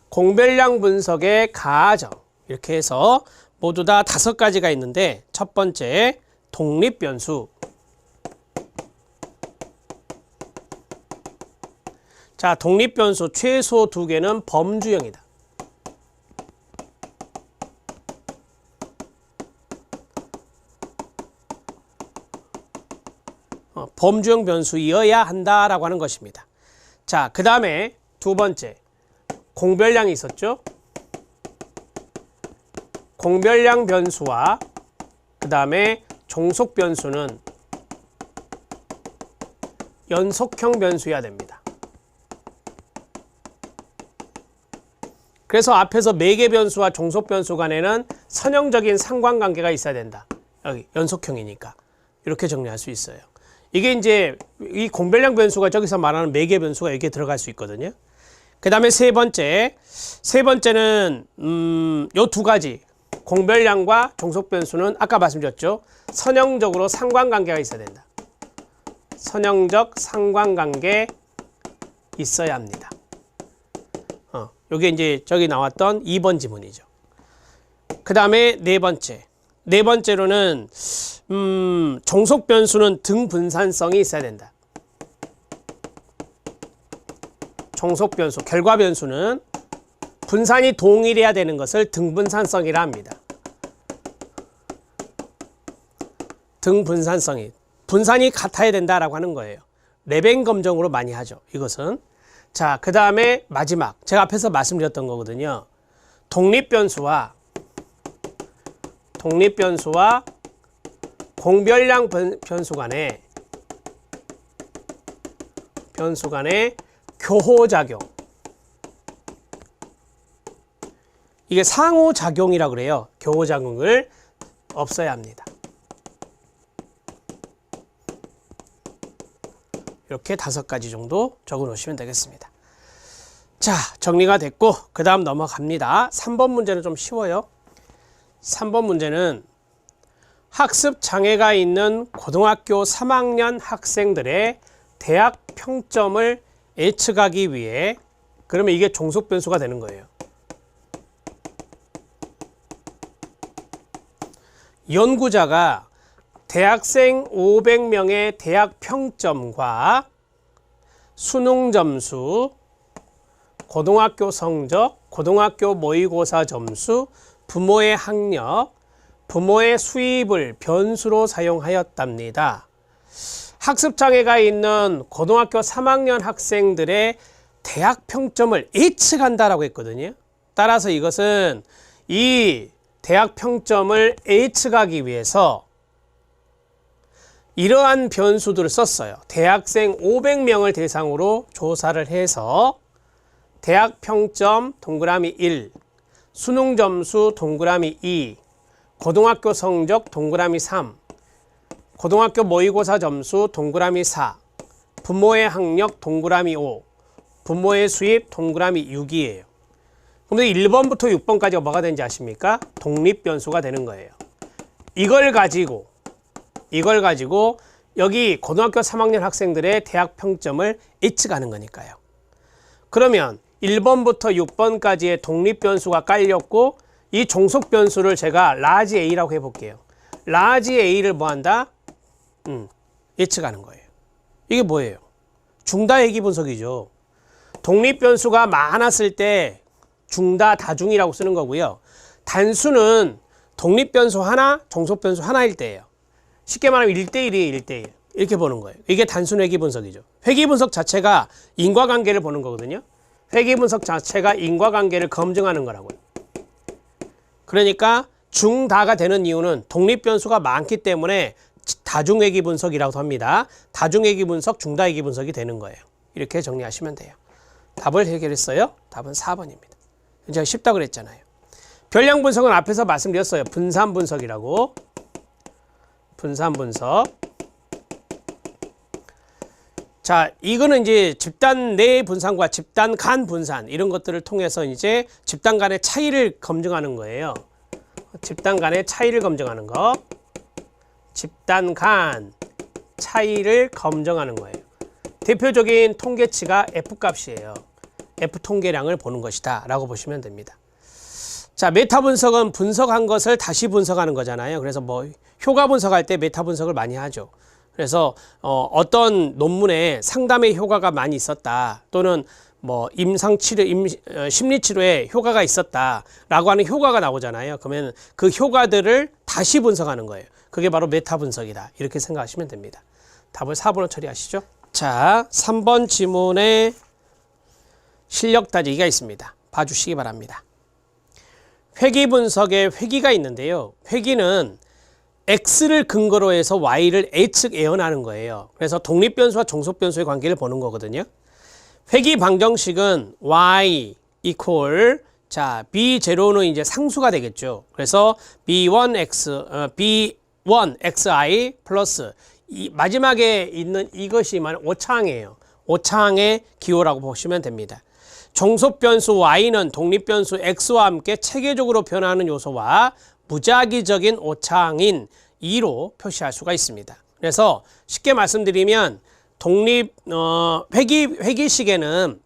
공별량 분석의 가정, 이렇게 해서 모두 다 5가지가 있는데, 첫 번째 독립변수. 자, 독립변수 최소 2개는 범주형이다. 범주형 변수이어야 한다라고 하는 것입니다. 자, 그 다음에 두 번째 공별량이 있었죠. 공별량 변수와 그 다음에 종속 변수는 연속형 변수여야 됩니다. 그래서 앞에서 매개 변수와 종속 변수 간에는 선형적인 상관관계가 있어야 된다. 여기 연속형이니까 이렇게 정리할 수 있어요. 이게 이제 이 공별량 변수가 저기서 말하는 매개 변수가 여기에 들어갈 수 있거든요. 그 다음에 세 번째는 요 두 가지 공별량과 종속 변수는 아까 말씀드렸죠. 선형적으로 상관관계가 있어야 된다. 선형적 상관관계 있어야 합니다. 요게 이제 저기 나왔던 2번 지문이죠. 그 다음에 네 번째로는 종속 변수는 등분산성이 있어야 된다. 종속 변수, 결과 변수는 분산이 동일해야 되는 것을 등분산성이라 합니다. 등분산성이 분산이 같아야 된다라고 하는 거예요. 레벤 검정으로 많이 하죠. 이것은. 자, 그 다음에 마지막 제가 앞에서 말씀드렸던 거거든요. 독립변수와 공별량 변수 간의 교호작용. 이게 상호작용이라고 그래요. 교호작용을 없어야 합니다. 이렇게 5가지 정도 적어 놓으시면 되겠습니다. 자, 정리가 됐고 그 다음 넘어갑니다. 3번 문제는 좀 쉬워요. 3번 문제는 학습 장애가 있는 고등학교 3학년 학생들의 대학 평점을 예측하기 위해, 그러면 이게 종속 변수가 되는 거예요. 연구자가 대학생 500명의 대학 평점과 수능 점수, 고등학교 성적, 고등학교 모의고사 점수, 부모의 학력, 부모의 수입을 변수로 사용하였답니다. 학습장애가 있는 고등학교 3학년 학생들의 대학 평점을 예측한다라고 했거든요. 따라서 이것은 이 대학 평점을 예측하기 위해서 이러한 변수들을 썼어요. 대학생 500명을 대상으로 조사를 해서 대학 평점 동그라미 1, 수능 점수 동그라미 2, 고등학교 성적 동그라미 3, 고등학교 모의고사 점수 동그라미 4, 부모의 학력 동그라미 5, 부모의 수입 동그라미 6이에요. 그럼 1번부터 6번까지가 뭐가 되는지 아십니까? 독립변수가 되는 거예요. 이걸 가지고 여기 고등학교 3학년 학생들의 대학 평점을 예측하는 거니까요. 그러면 1번부터 6번까지의 독립변수가 깔렸고 이 종속변수를 제가 라지 A라고 해볼게요. 라지 A를 뭐 한다? 예측하는 거예요. 이게 뭐예요? 중다얘기 분석이죠. 독립변수가 많았을 때 중다, 다중이라고 쓰는 거고요. 단수는 독립변수 하나, 종속변수 하나일 때예요. 쉽게 말하면 1대1이에요. 1대1. 이렇게 보는 거예요. 이게 단순 회귀 분석이죠. 회귀 분석 자체가 인과관계를 보는 거거든요. 회귀 분석 자체가 인과관계를 검증하는 거라고요. 그러니까 중다가 되는 이유는 독립변수가 많기 때문에 다중회귀 분석이라고 합니다. 다중회귀 분석, 중다회귀 분석이 되는 거예요. 이렇게 정리하시면 돼요. 답을 해결했어요. 답은 4번입니다. 제가 쉽다고 그랬잖아요. 별량 분석은 앞에서 말씀드렸어요. 분산 분석이라고. 분산 분석. 자, 이거는 이제 집단 내 분산과 집단 간 분산 이런 것들을 통해서 이제 집단 간의 차이를 검증하는 거예요. 집단 간의 차이를 검증하는 거. 집단 간 차이를 검증하는 거예요. 대표적인 통계치가 F값이에요. F통계량을 보는 것이다 라고 보시면 됩니다. 자, 메타 분석은 분석한 것을 다시 분석하는 거잖아요. 그래서 뭐 효과 분석할 때 메타 분석을 많이 하죠. 그래서 어떤 논문에 상담의 효과가 많이 있었다, 또는 뭐 심리치료에 효과가 있었다라고 하는 효과가 나오잖아요. 그러면 그 효과들을 다시 분석하는 거예요. 그게 바로 메타 분석이다. 이렇게 생각하시면 됩니다. 답을 4번으로 처리하시죠. 자, 3번 지문에 실력 따지기가 있습니다. 봐주시기 바랍니다. 회귀 분석에 회귀가 있는데요. 회귀는 X를 근거로 해서 Y를 예측 예언하는 거예요. 그래서 독립변수와 종속변수의 관계를 보는 거거든요. 회귀 방정식은 Y equal, 자, B0는 이제 상수가 되겠죠. 그래서 B1xi 플러스 이 마지막에 있는 이것이 오차항이에요. 오차항의 기호라고 보시면 됩니다. 종속 변수 y는 독립 변수 x와 함께 체계적으로 변화하는 요소와 무작위적인 오차항인 2로 표시할 수가 있습니다. 그래서 쉽게 말씀드리면 회기식에는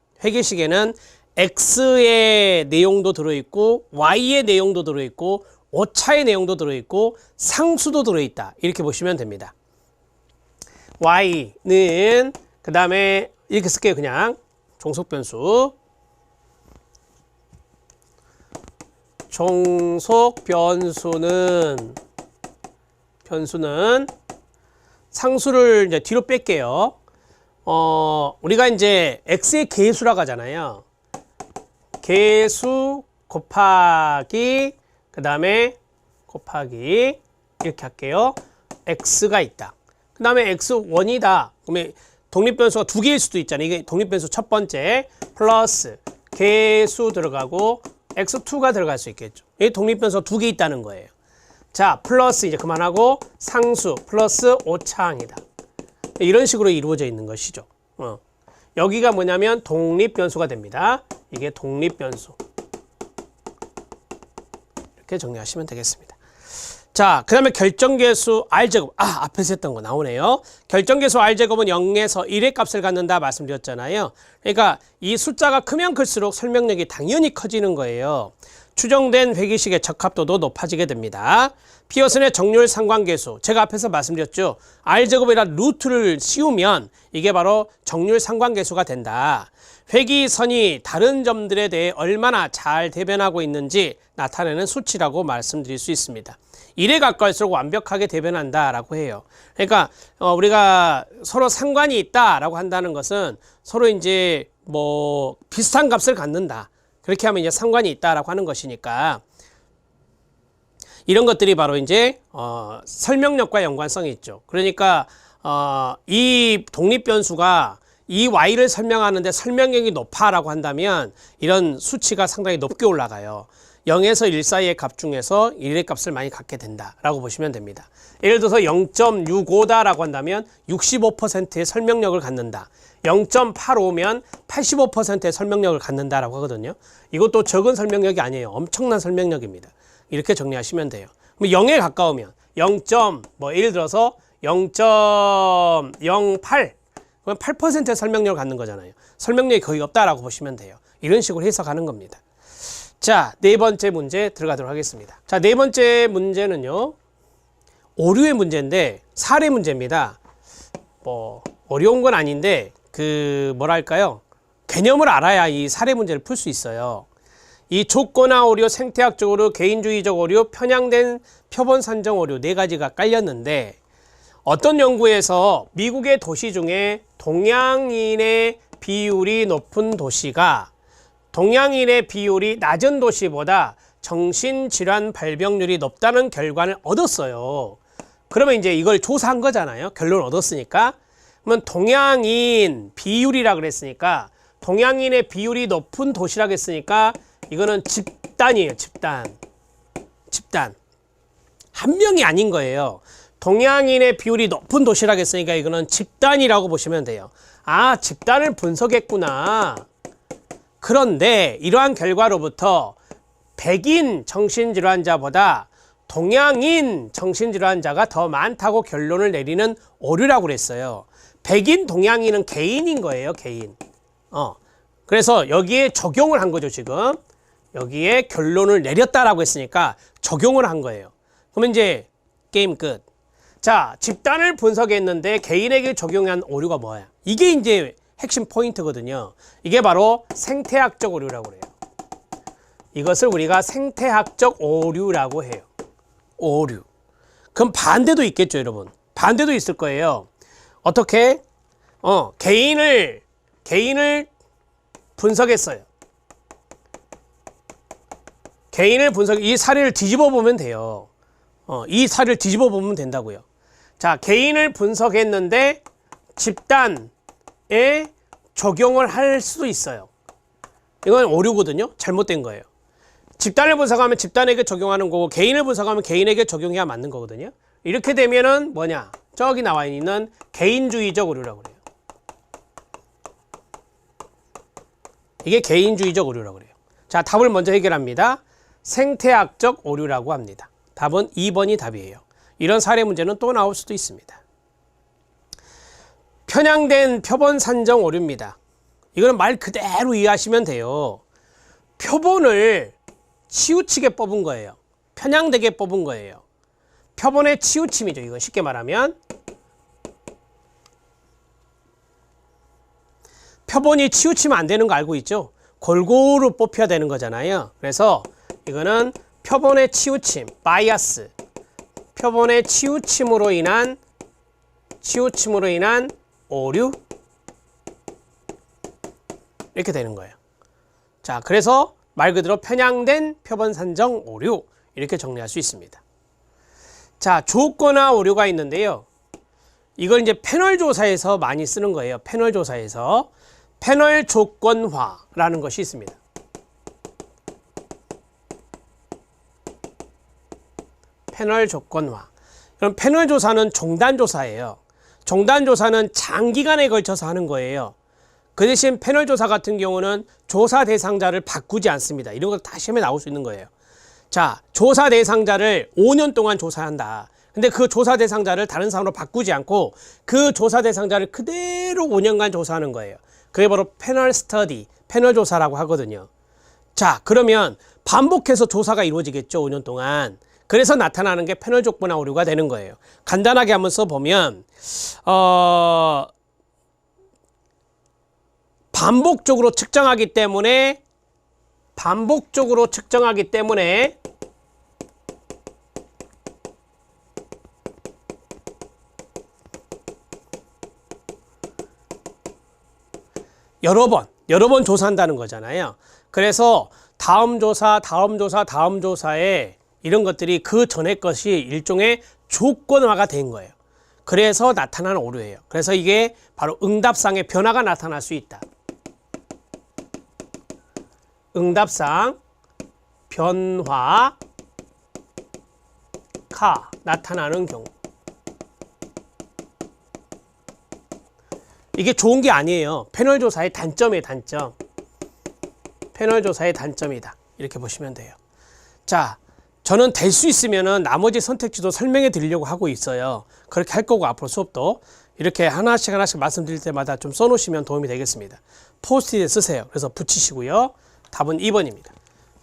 x의 내용도 들어있고 y의 내용도 들어있고 오차의 내용도 들어있고 상수도 들어있다. 이렇게 보시면 됩니다. y는 그 다음에 이렇게 쓸게요. 그냥 종속 변수. 종속 변수는 상수를 이제 뒤로 뺄게요. 우리가 이제 x의 개수라고 하잖아요. 개수 곱하기 그 다음에 곱하기 이렇게 할게요. x가 있다. 그 다음에 x1이다. 그러면 독립변수가 두 개일 수도 있잖아요. 이게 독립변수 첫 번째 플러스 개수 들어가고 x2가 들어갈 수 있겠죠. 이 독립변수가 두 개 있다는 거예요. 자, 플러스 이제 그만하고 상수 플러스 오차항이다. 이런 식으로 이루어져 있는 것이죠. 여기가 뭐냐면 독립변수가 됩니다. 이게 독립변수. 이렇게 정리하시면 되겠습니다. 자, 그 다음에 결정계수 R제곱. 앞에서 했던 거 나오네요. 결정계수 R제곱은 0에서 1의 값을 갖는다 말씀드렸잖아요. 그러니까 이 숫자가 크면 클수록 설명력이 당연히 커지는 거예요. 추정된 회기식의 적합도도 높아지게 됩니다. 피어슨의 정률 상관계수. 제가 앞에서 말씀드렸죠. R제곱에다 루트를 씌우면 이게 바로 정률 상관계수가 된다. 회기선이 다른 점들에 대해 얼마나 잘 대변하고 있는지 나타내는 수치라고 말씀드릴 수 있습니다. 1에 가까울수록 완벽하게 대변한다라고 해요. 그러니까 우리가 서로 상관이 있다라고 한다는 것은 서로 이제 뭐 비슷한 값을 갖는다. 그렇게 하면 이제 상관이 있다라고 하는 것이니까 이런 것들이 바로 이제 설명력과 연관성이 있죠. 그러니까 이 독립변수가 이 y를 설명하는데 설명력이 높아라고 한다면 이런 수치가 상당히 높게 올라가요. 0에서 1 사이의 값 중에서 1의 값을 많이 갖게 된다라고 보시면 됩니다. 예를 들어서 0.65다라고 한다면 65%의 설명력을 갖는다. 0.85면 85%의 설명력을 갖는다라고 하거든요. 이것도 적은 설명력이 아니에요. 엄청난 설명력입니다. 이렇게 정리하시면 돼요. 그럼 0에 가까우면 0. 예를 들어서 0.08 그럼 8%의 설명력을 갖는 거잖아요. 설명력이 거의 없다라고 보시면 돼요. 이런 식으로 해석하는 겁니다. 자, 네 번째 문제 들어가도록 하겠습니다. 자, 네 번째 문제는요. 오류의 문제인데 사례 문제입니다. 뭐 어려운 건 아닌데 뭐랄까요? 개념을 알아야 이 사례 문제를 풀 수 있어요. 이 조건화 오류, 생태학적 오류, 개인주의적 오류, 편향된 표본 산정 오류 네 가지가 깔렸는데 어떤 연구에서 미국의 도시 중에 동양인의 비율이 높은 도시가 동양인의 비율이 낮은 도시보다 정신질환 발병률이 높다는 결과를 얻었어요. 그러면 이제 이걸 조사한 거잖아요. 결론을 얻었으니까. 그러면 동양인 비율이라 그랬으니까 동양인의 비율이 높은 도시라고 했으니까 이거는 집단이에요. 집단. 한 명이 아닌 거예요. 동양인의 비율이 높은 도시라고 했으니까 이거는 집단이라고 보시면 돼요. 아, 집단을 분석했구나. 그런데 이러한 결과로부터 백인 정신질환자보다 동양인 정신질환자가 더 많다고 결론을 내리는 오류라고 그랬어요. 백인 동양인은 개인인 거예요. 개인. 그래서 여기에 적용을 한 거죠. 지금 여기에 결론을 내렸다라고 했으니까 적용을 한 거예요. 그러면 이제 게임 끝. 자, 집단을 분석했는데 개인에게 적용한 오류가 뭐야? 이게 이제 핵심 포인트거든요. 이게 바로 생태학적 오류라고 그래요. 이것을 우리가 생태학적 오류라고 해요. 오류. 그럼 반대도 있겠죠, 여러분. 반대도 있을 거예요. 어떻게? 개인을 분석했어요. 이 사례를 뒤집어 보면 돼요. 이 사례를 뒤집어 보면 된다고요. 자, 개인을 분석했는데 집단에 적용을 할 수도 있어요. 이건 오류거든요. 잘못된 거예요. 집단을 분석하면 집단에게 적용하는 거고 개인을 분석하면 개인에게 적용해야 맞는 거거든요. 이렇게 되면은 뭐냐? 저기 나와 있는 개인주의적 오류라고 그래요. 이게 개인주의적 오류라고 그래요. 자, 답을 먼저 해결합니다. 생태학적 오류라고 합니다. 답은 2번이 답이에요. 이런 사례 문제는 또 나올 수도 있습니다. 편향된 표본 산정 오류입니다. 이거는 말 그대로 이해하시면 돼요. 표본을 치우치게 뽑은 거예요. 편향되게 뽑은 거예요. 표본의 치우침이죠. 이건 쉽게 말하면 표본이 치우치면 안 되는 거 알고 있죠? 골고루 뽑혀야 되는 거잖아요. 그래서 이거는 표본의 치우침, 바이아스, 표본의 치우침으로 인한 오류 이렇게 되는 거예요. 자, 그래서 말 그대로 편향된 표본 산정 오류 이렇게 정리할 수 있습니다. 자, 조건화 오류가 있는데요. 이걸 이제 패널 조사에서 많이 쓰는 거예요. 패널 조사에서 패널 조건화라는 것이 있습니다. 패널 조건화. 그럼 패널 조사는 종단 조사예요. 종단 조사는 장기간에 걸쳐서 하는 거예요. 그 대신 패널 조사 같은 경우는 조사 대상자를 바꾸지 않습니다. 이런 거 다 시험에 나올 수 있는 거예요. 자, 조사 대상자를 5년 동안 조사한다. 근데 그 조사 대상자를 다른 사람으로 바꾸지 않고 그 조사 대상자를 그대로 5년간 조사하는 거예요. 그게 바로 패널 스터디, 패널 조사라고 하거든요. 자, 그러면 반복해서 조사가 이루어지겠죠, 5년 동안. 그래서 나타나는 게 패널 조건화 오류가 되는 거예요. 간단하게 한번 써보면 반복적으로 측정하기 때문에 여러 번 조사한다는 거잖아요. 그래서 다음 조사에 이런 것들이 그 전에 것이 일종의 조건화가 된 거예요. 그래서 나타나는 오류예요. 그래서 이게 바로 응답상의 변화가 나타날 수 있다. 응답상 변화가 나타나는 경우. 이게 좋은 게 아니에요. 패널 조사의 단점이에요, 단점. 패널 조사의 단점이다. 이렇게 보시면 돼요. 자, 저는 될 수 있으면은 나머지 선택지도 설명해 드리려고 하고 있어요. 그렇게 할 거고 앞으로 수업도 이렇게 하나씩 말씀드릴 때마다 좀 써놓으시면 도움이 되겠습니다. 포스트잇에 쓰세요. 그래서 붙이시고요. 답은 2번입니다.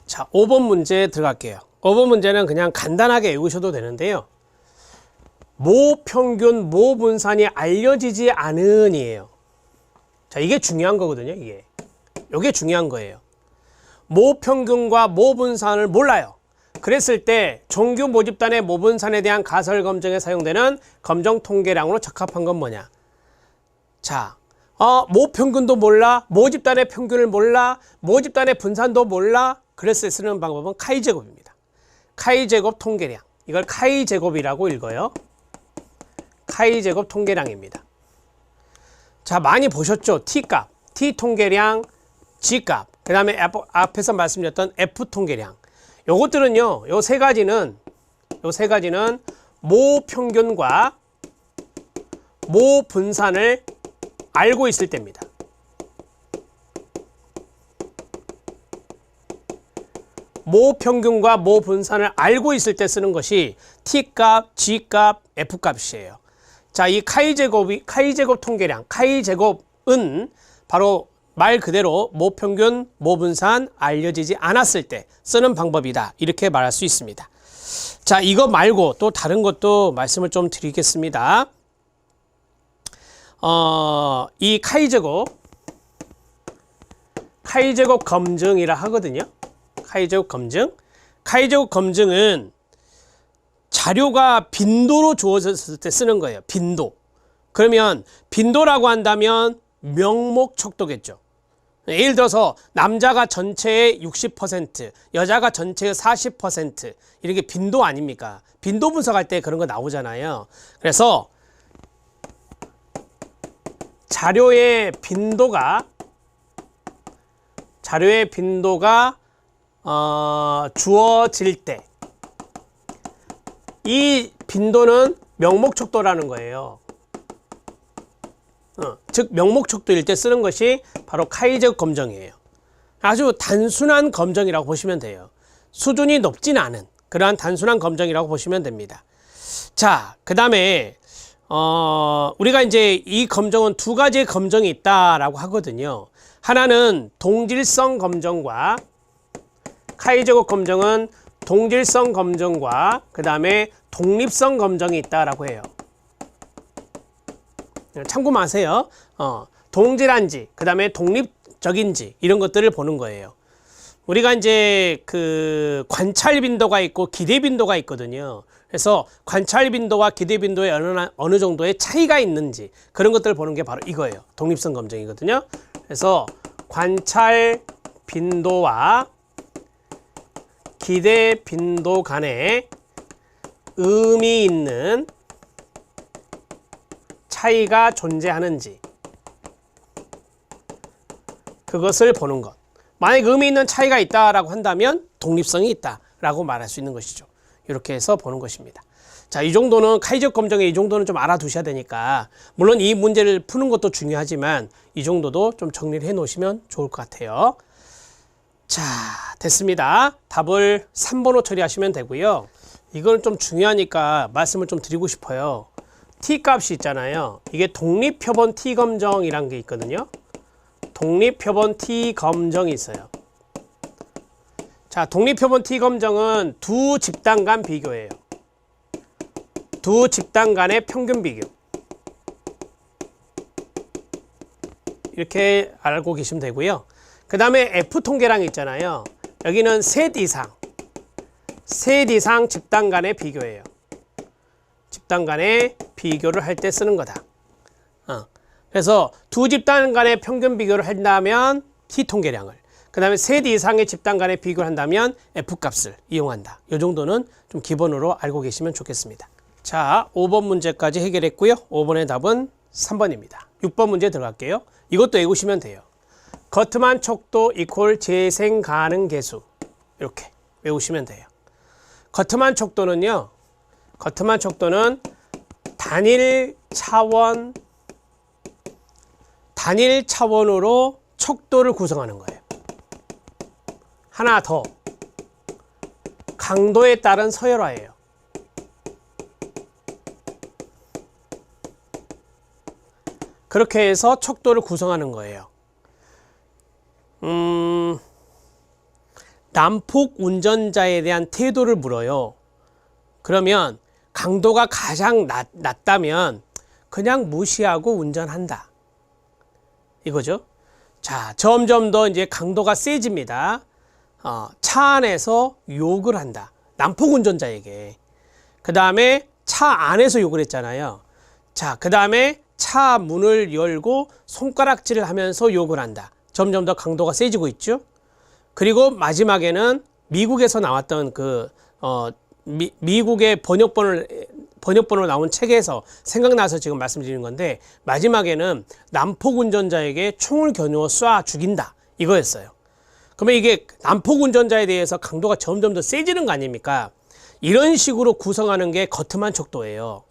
자, 5번 문제 들어갈게요. 5번 문제는 그냥 간단하게 외우셔도 되는데요. 모평균, 모분산이 알려지지 않은이에요. 자, 이게 중요한 거거든요. 이게 중요한 거예요. 모평균과 모분산을 몰라요. 그랬을 때 정규 모집단의 모분산에 대한 가설 검증에 사용되는 검정 통계량으로 적합한 건 뭐냐? 자, 모평균도 몰라, 모집단의 평균을 몰라, 모집단의 분산도 몰라. 그랬을 때 쓰는 방법은 카이제곱입니다. 카이제곱 통계량. 이걸 카이제곱이라고 읽어요. 카이제곱 통계량입니다. 자, 많이 보셨죠? T값, T 통계량, G값, 그 다음에 앞에서 말씀드렸던 F 통계량. 요것들은요, 요 세 가지는 모평균과 모분산을 알고 있을 때입니다. 모평균과 모분산을 알고 있을 때 쓰는 것이 T값, G값, F값이에요. 자, 이 카이제곱 통계량, 카이제곱은 바로 말 그대로 모평균, 모분산 알려지지 않았을 때 쓰는 방법이다. 이렇게 말할 수 있습니다. 자, 이거 말고 또 다른 것도 말씀을 좀 드리겠습니다. 이 카이제곱 검증이라 하거든요. 카이제곱 검증은 자료가 빈도로 주어졌을 때 쓰는 거예요. 빈도. 그러면 빈도라고 한다면 명목 척도겠죠. 예를 들어서 남자가 전체의 60%, 여자가 전체의 40% 이렇게 빈도 아닙니까? 빈도 분석할 때 그런 거 나오잖아요. 그래서 자료의 빈도가 주어질 때 이 빈도는 명목척도라는 거예요. 즉 명목척도일 때 쓰는 것이 바로 카이제급 검정이에요. 아주 단순한 검정이라고 보시면 돼요. 수준이 높진 않은 그러한 단순한 검정이라고 보시면 됩니다. 자, 그 다음에 우리가 이제 이 검정은 두 가지의 검정이 있다라고 하거든요. 하나는 동질성 검정과 카이제급 검정은 동질성 검정과 그 다음에 독립성 검정이 있다라고 해요. 참고만 하세요. 동질한지, 그 다음에 독립적인지 이런 것들을 보는 거예요. 우리가 이제 그 관찰 빈도가 있고 기대 빈도가 있거든요. 그래서 관찰 빈도와 기대 빈도에 어느 정도의 차이가 있는지 그런 것들을 보는 게 바로 이거예요. 독립성 검정이거든요. 그래서 관찰 빈도와 기대 빈도 간에 의미 있는 차이가 존재하는지 그것을 보는 것. 만약 의미 있는 차이가 있다라고 한다면 독립성이 있다라고 말할 수 있는 것이죠. 이렇게 해서 보는 것입니다. 자, 이 정도는 카이제급 검정의 이 정도는 좀 알아두셔야 되니까 물론 이 문제를 푸는 것도 중요하지만 이 정도도 좀 정리를 해 놓으시면 좋을 것 같아요. 자, 됐습니다. 답을 3번으로 처리하시면 되고요. 이건 좀 중요하니까 말씀을 좀 드리고 싶어요. T값이 있잖아요. 이게 독립표본 T검정이란 게 있거든요. 독립표본 T검정이 있어요. 자, 독립표본 T검정은 두 집단 간 비교예요. 두 집단 간의 평균 비교. 이렇게 알고 계시면 되고요. 그 다음에 F통계랑 있잖아요. 여기는 셋 이상 집단 간의 비교예요. 집단 간의 비교를 할 때 쓰는 거다. 그래서 두 집단 간의 평균 비교를 한다면 T통계량을, 그 다음에 셋 이상의 집단 간의 비교를 한다면 F값을 이용한다. 이 정도는 좀 기본으로 알고 계시면 좋겠습니다. 자, 5번 문제까지 해결했고요. 5번의 답은 3번입니다. 6번 문제 들어갈게요. 이것도 외우시면 돼요. 거트만 척도 이퀄 재생 가능 계수. 이렇게 외우시면 돼요. 거트만 척도는요. 거트만 척도는 단일 차원으로 척도를 구성하는 거예요. 하나 더. 강도에 따른 서열화예요. 그렇게 해서 척도를 구성하는 거예요. 난폭 운전자에 대한 태도를 물어요. 그러면 강도가 가장 낮다면 그냥 무시하고 운전한다. 이거죠. 자, 점점 더 이제 강도가 세집니다. 차 안에서 욕을 한다. 난폭 운전자에게. 그 다음에 차 안에서 욕을 했잖아요. 자, 그 다음에 차 문을 열고 손가락질을 하면서 욕을 한다. 점점 더 강도가 세지고 있죠. 그리고 마지막에는 미국에서 나왔던 미국의 번역본으로 나온 책에서 생각나서 지금 말씀드리는 건데, 마지막에는 난폭 운전자에게 총을 겨누어 쏴 죽인다. 이거였어요. 그러면 이게 난폭 운전자에 대해서 강도가 점점 더 세지는 거 아닙니까? 이런 식으로 구성하는 게 거트만 척도예요.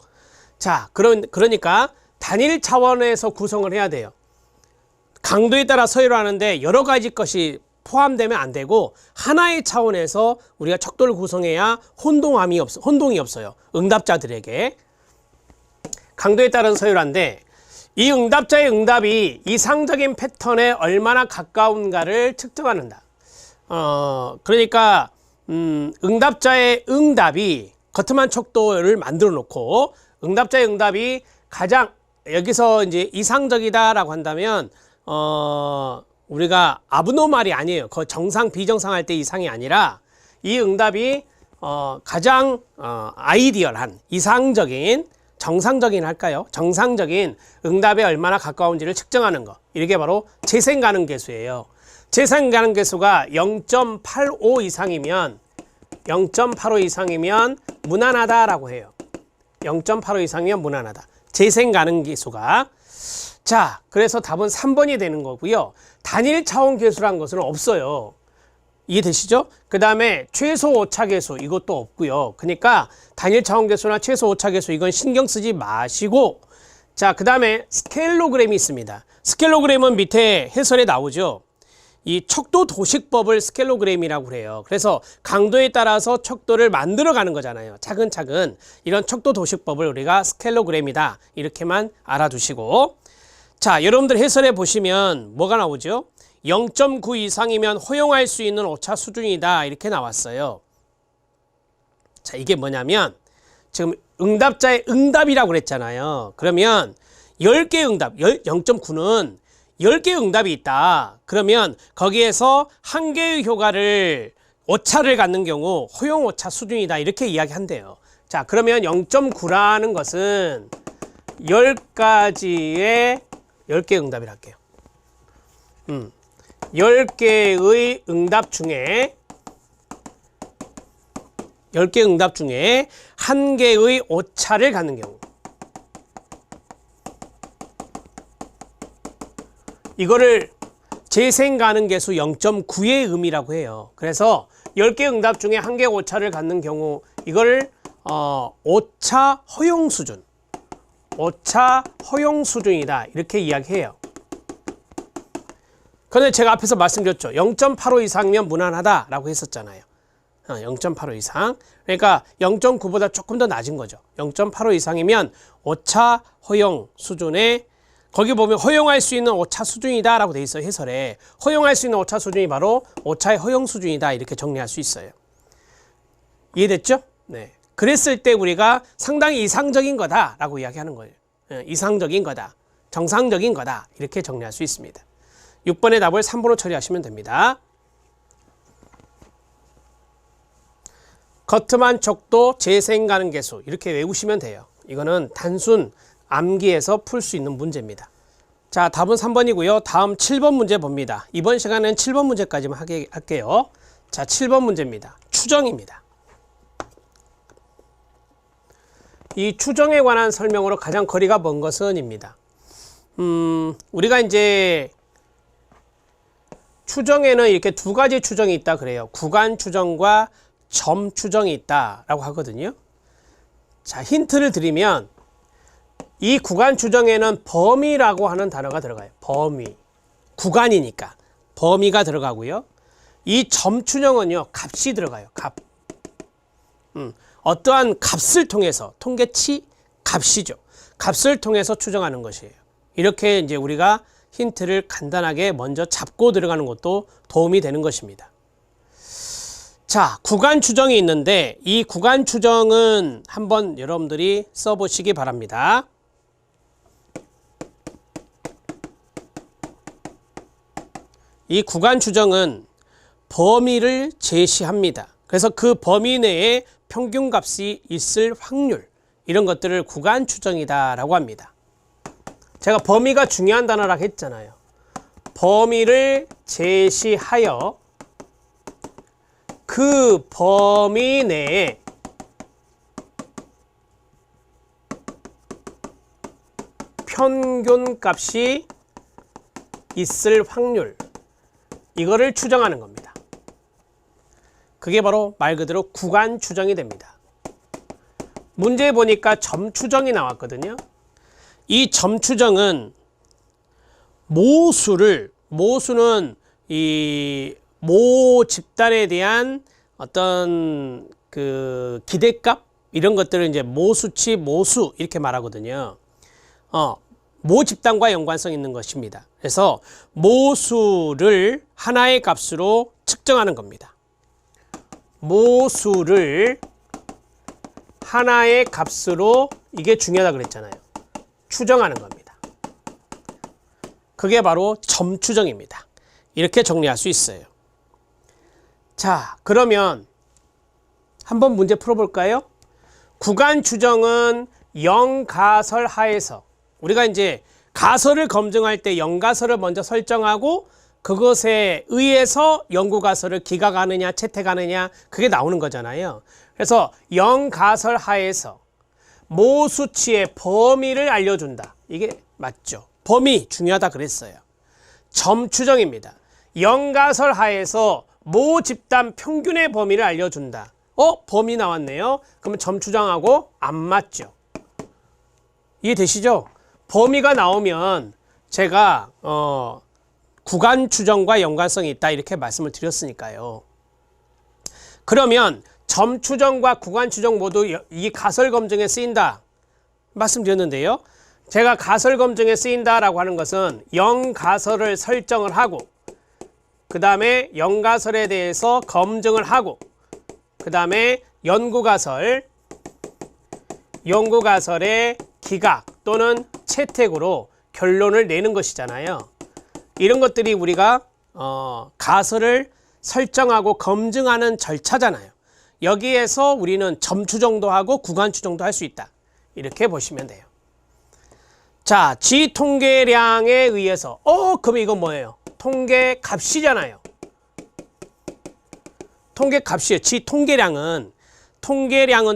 자, 그러니까 단일 차원에서 구성을 해야 돼요. 강도에 따라 서열화하는데 여러 가지 것이 포함되면 안 되고 하나의 차원에서 우리가 척도를 구성해야 혼동이 없어요. 응답자들에게. 강도에 따른 서열화인데 이 응답자의 응답이 이상적인 패턴에 얼마나 가까운가를 측정한다. 그러니까 응답자의 응답이 거트만 척도를 만들어 놓고 응답자의 응답이 가장 여기서 이제 이상적이다라고 한다면 우리가 아브노말이 아니에요. 그 정상 비정상 할 때 이상이 아니라 이 응답이 가장 아이디얼한 이상적인 정상적인 할까요? 정상적인 응답에 얼마나 가까운지를 측정하는 거. 이게 바로 재생 가능 계수예요. 재생 가능 계수가 0.85 이상이면 무난하다라고 해요. 0.85 이상이면 무난하다. 재생 가능 계수가. 자, 그래서 답은 3번이 되는 거고요. 단일 차원 계수란 것은 없어요. 이해되시죠? 그 다음에 최소 오차계수 이것도 없고요. 그러니까 단일 차원계수나 최소 오차계수 이건 신경 쓰지 마시고, 자, 그 다음에 스케일로그램이 있습니다. 스케일로그램은 밑에 해설에 나오죠. 이 척도 도식법을 스케일로그램이라고 그래요. 그래서 강도에 따라서 척도를 만들어 가는 거잖아요. 차근차근. 이런 척도 도식법을 우리가 스케일로그램이다 이렇게만 알아두시고, 자, 여러분들 해설에 보시면 뭐가 나오죠? 0.9 이상이면 허용할 수 있는 오차 수준이다 이렇게 나왔어요. 자, 이게 뭐냐면 지금 응답자의 응답이라고 그랬잖아요. 그러면 10개 응답, 0.9는 10개의 응답이 있다. 그러면 거기에서 한 개의 효과를 오차를 갖는 경우 허용 오차 수준이다 이렇게 이야기한대요. 자, 그러면 0.9라는 것은 10가지의 10개 응답이라 할게요. 10개의 응답 중에 10개 응답 중에 한 개의 오차를 갖는 경우, 이거를 재생 가능 계수 0.9의 의미라고 해요. 그래서 10개 응답 중에 한 개 오차를 갖는 경우 이거를 오차 허용 수준, 오차 허용 수준이다 이렇게 이야기해요. 그런데 제가 앞에서 말씀드렸죠. 0.85 이상이면 무난하다라고 했었잖아요. 0.85 이상. 그러니까 0.9보다 조금 더 낮은 거죠. 0.85 이상이면 오차 허용 수준에, 거기 보면 허용할 수 있는 오차 수준이다 라고 돼 있어요. 해설에. 허용할 수 있는 오차 수준이 바로 오차의 허용 수준이다 이렇게 정리할 수 있어요. 이해됐죠? 네. 그랬을 때 우리가 상당히 이상적인 거다 라고 이야기하는 거예요. 이상적인 거다, 정상적인 거다 이렇게 정리할 수 있습니다. 6번의 답을 3번으로 처리하시면 됩니다. 커트만 척도 재생 가능 계수 이렇게 외우시면 돼요. 이거는 단순 암기해서 풀 수 있는 문제입니다. 자, 답은 3번이고요. 다음 7번 문제 봅니다. 이번 시간에는 7번 문제까지만 할게요. 자, 7번 문제입니다. 추정입니다. 이 추정에 관한 설명으로 가장 거리가 먼 것은입니다. 우리가 이제 추정에는 이렇게 두 가지 추정이 있다 그래요. 구간 추정과 점 추정이 있다라고 하거든요. 자, 힌트를 드리면 이 구간 추정에는 범위라고 하는 단어가 들어가요. 범위. 구간이니까 범위가 들어가고요. 이 점 추정은요, 값이 들어가요. 값. 어떠한 값을 통해서, 통계치 값이죠. 값을 통해서 추정하는 것이에요. 이렇게 이제 우리가 힌트를 간단하게 먼저 잡고 들어가는 것도 도움이 되는 것입니다. 자, 구간 추정이 있는데 이 구간 추정은 한번 여러분들이 써보시기 바랍니다. 이 구간 추정은 범위를 제시합니다. 그래서 그 범위 내에 평균값이 있을 확률, 이런 것들을 구간 추정이다라고 합니다. 제가 범위가 중요한 단어라고 했잖아요. 범위를 제시하여 그 범위 내에 평균값이 있을 확률, 이거를 추정하는 겁니다. 그게 바로 말 그대로 구간 추정이 됩니다. 문제에 보니까 점 추정이 나왔거든요. 이 점 추정은 모수는 이 모 집단에 대한 어떤 그 기대값 이런 것들을 이제 모수치, 모수 이렇게 말하거든요. 모 집단과 연관성 있는 것입니다. 그래서 모수를 하나의 값으로 측정하는 겁니다. 모수를 하나의 값으로, 이게 중요하다 그랬잖아요. 추정하는 겁니다. 그게 바로 점 추정입니다. 이렇게 정리할 수 있어요. 자, 그러면 한번 문제 풀어볼까요? 구간 추정은 0가설 하에서, 우리가 이제 가설을 검증할 때 0가설을 먼저 설정하고 그것에 의해서 연구가설을 기각하느냐 채택하느냐 그게 나오는 거잖아요. 그래서 0가설 하에서 모수치의 범위를 알려준다. 이게 맞죠. 범위 중요하다 그랬어요. 점 추정입니다. 0가설 하에서 모 집단 평균의 범위를 알려준다. 범위 나왔네요. 그러면 점추정하고 안 맞죠. 이해되시죠? 범위가 나오면 제가 구간 추정과 연관성이 있다 이렇게 말씀을 드렸으니까요. 그러면 점 추정과 구간 추정 모두 이 가설 검증에 쓰인다 말씀드렸는데요. 제가 가설 검증에 쓰인다라고 하는 것은 영가설을 설정을 하고 그 다음에 영가설에 대해서 검증을 하고 그 다음에 연구가설의 기각 또는 채택으로 결론을 내는 것이잖아요. 이런 것들이 우리가 가설을 설정하고 검증하는 절차잖아요. 여기에서 우리는 점 추정도 하고 구간 추정도 할 수 있다. 이렇게 보시면 돼요. 자, 지 통계량에 의해서 그럼 이건 뭐예요? 통계 값이잖아요. 통계 값이에요. 지 통계량은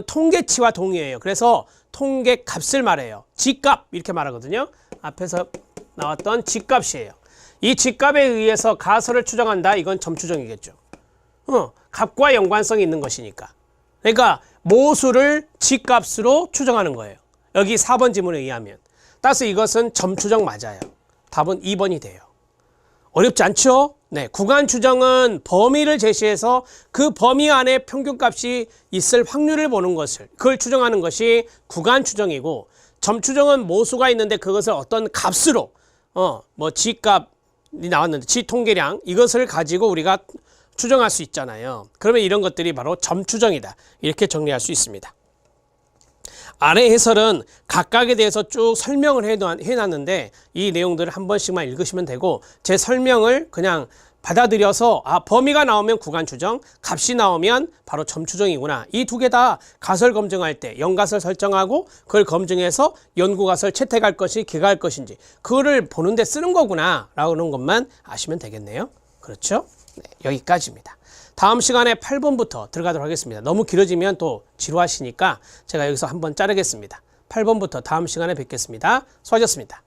통계치와 동의해요. 그래서 통계 값을 말해요. 지값 이렇게 말하거든요. 앞에서 나왔던 지값이에요. 이 지값에 의해서 가설을 추정한다. 이건 점추정이겠죠. 값과 연관성이 있는 것이니까. 그러니까 모수를 지값으로 추정하는 거예요. 여기 4번 지문에 의하면. 따라서 이것은 점추정 맞아요. 답은 2번이 돼요. 어렵지 않죠? 네, 구간 추정은 범위를 제시해서 그 범위 안에 평균값이 있을 확률을 보는 것을 그걸 추정하는 것이 구간 추정이고 점 추정은 모수가 있는데 그것을 어떤 값으로 지값이 나왔는데 지 통계량 이것을 가지고 우리가 추정할 수 있잖아요. 그러면 이런 것들이 바로 점 추정이다. 이렇게 정리할 수 있습니다. 아래 해설은 각각에 대해서 쭉 설명을 해놨는데 이 내용들을 한 번씩만 읽으시면 되고 제 설명을 그냥 받아들여서 범위가 나오면 구간 추정, 값이 나오면 바로 점 추정이구나. 이 두 개 다 가설 검증할 때 영가설 설정하고 그걸 검증해서 연구가설 채택할 것이 기각할 것인지 그거를 보는데 쓰는 거구나 라는 것만 아시면 되겠네요. 그렇죠? 네, 여기까지입니다. 다음 시간에 8번부터 들어가도록 하겠습니다. 너무 길어지면 또 지루하시니까 제가 여기서 한번 자르겠습니다. 8번부터 다음 시간에 뵙겠습니다. 수고하셨습니다.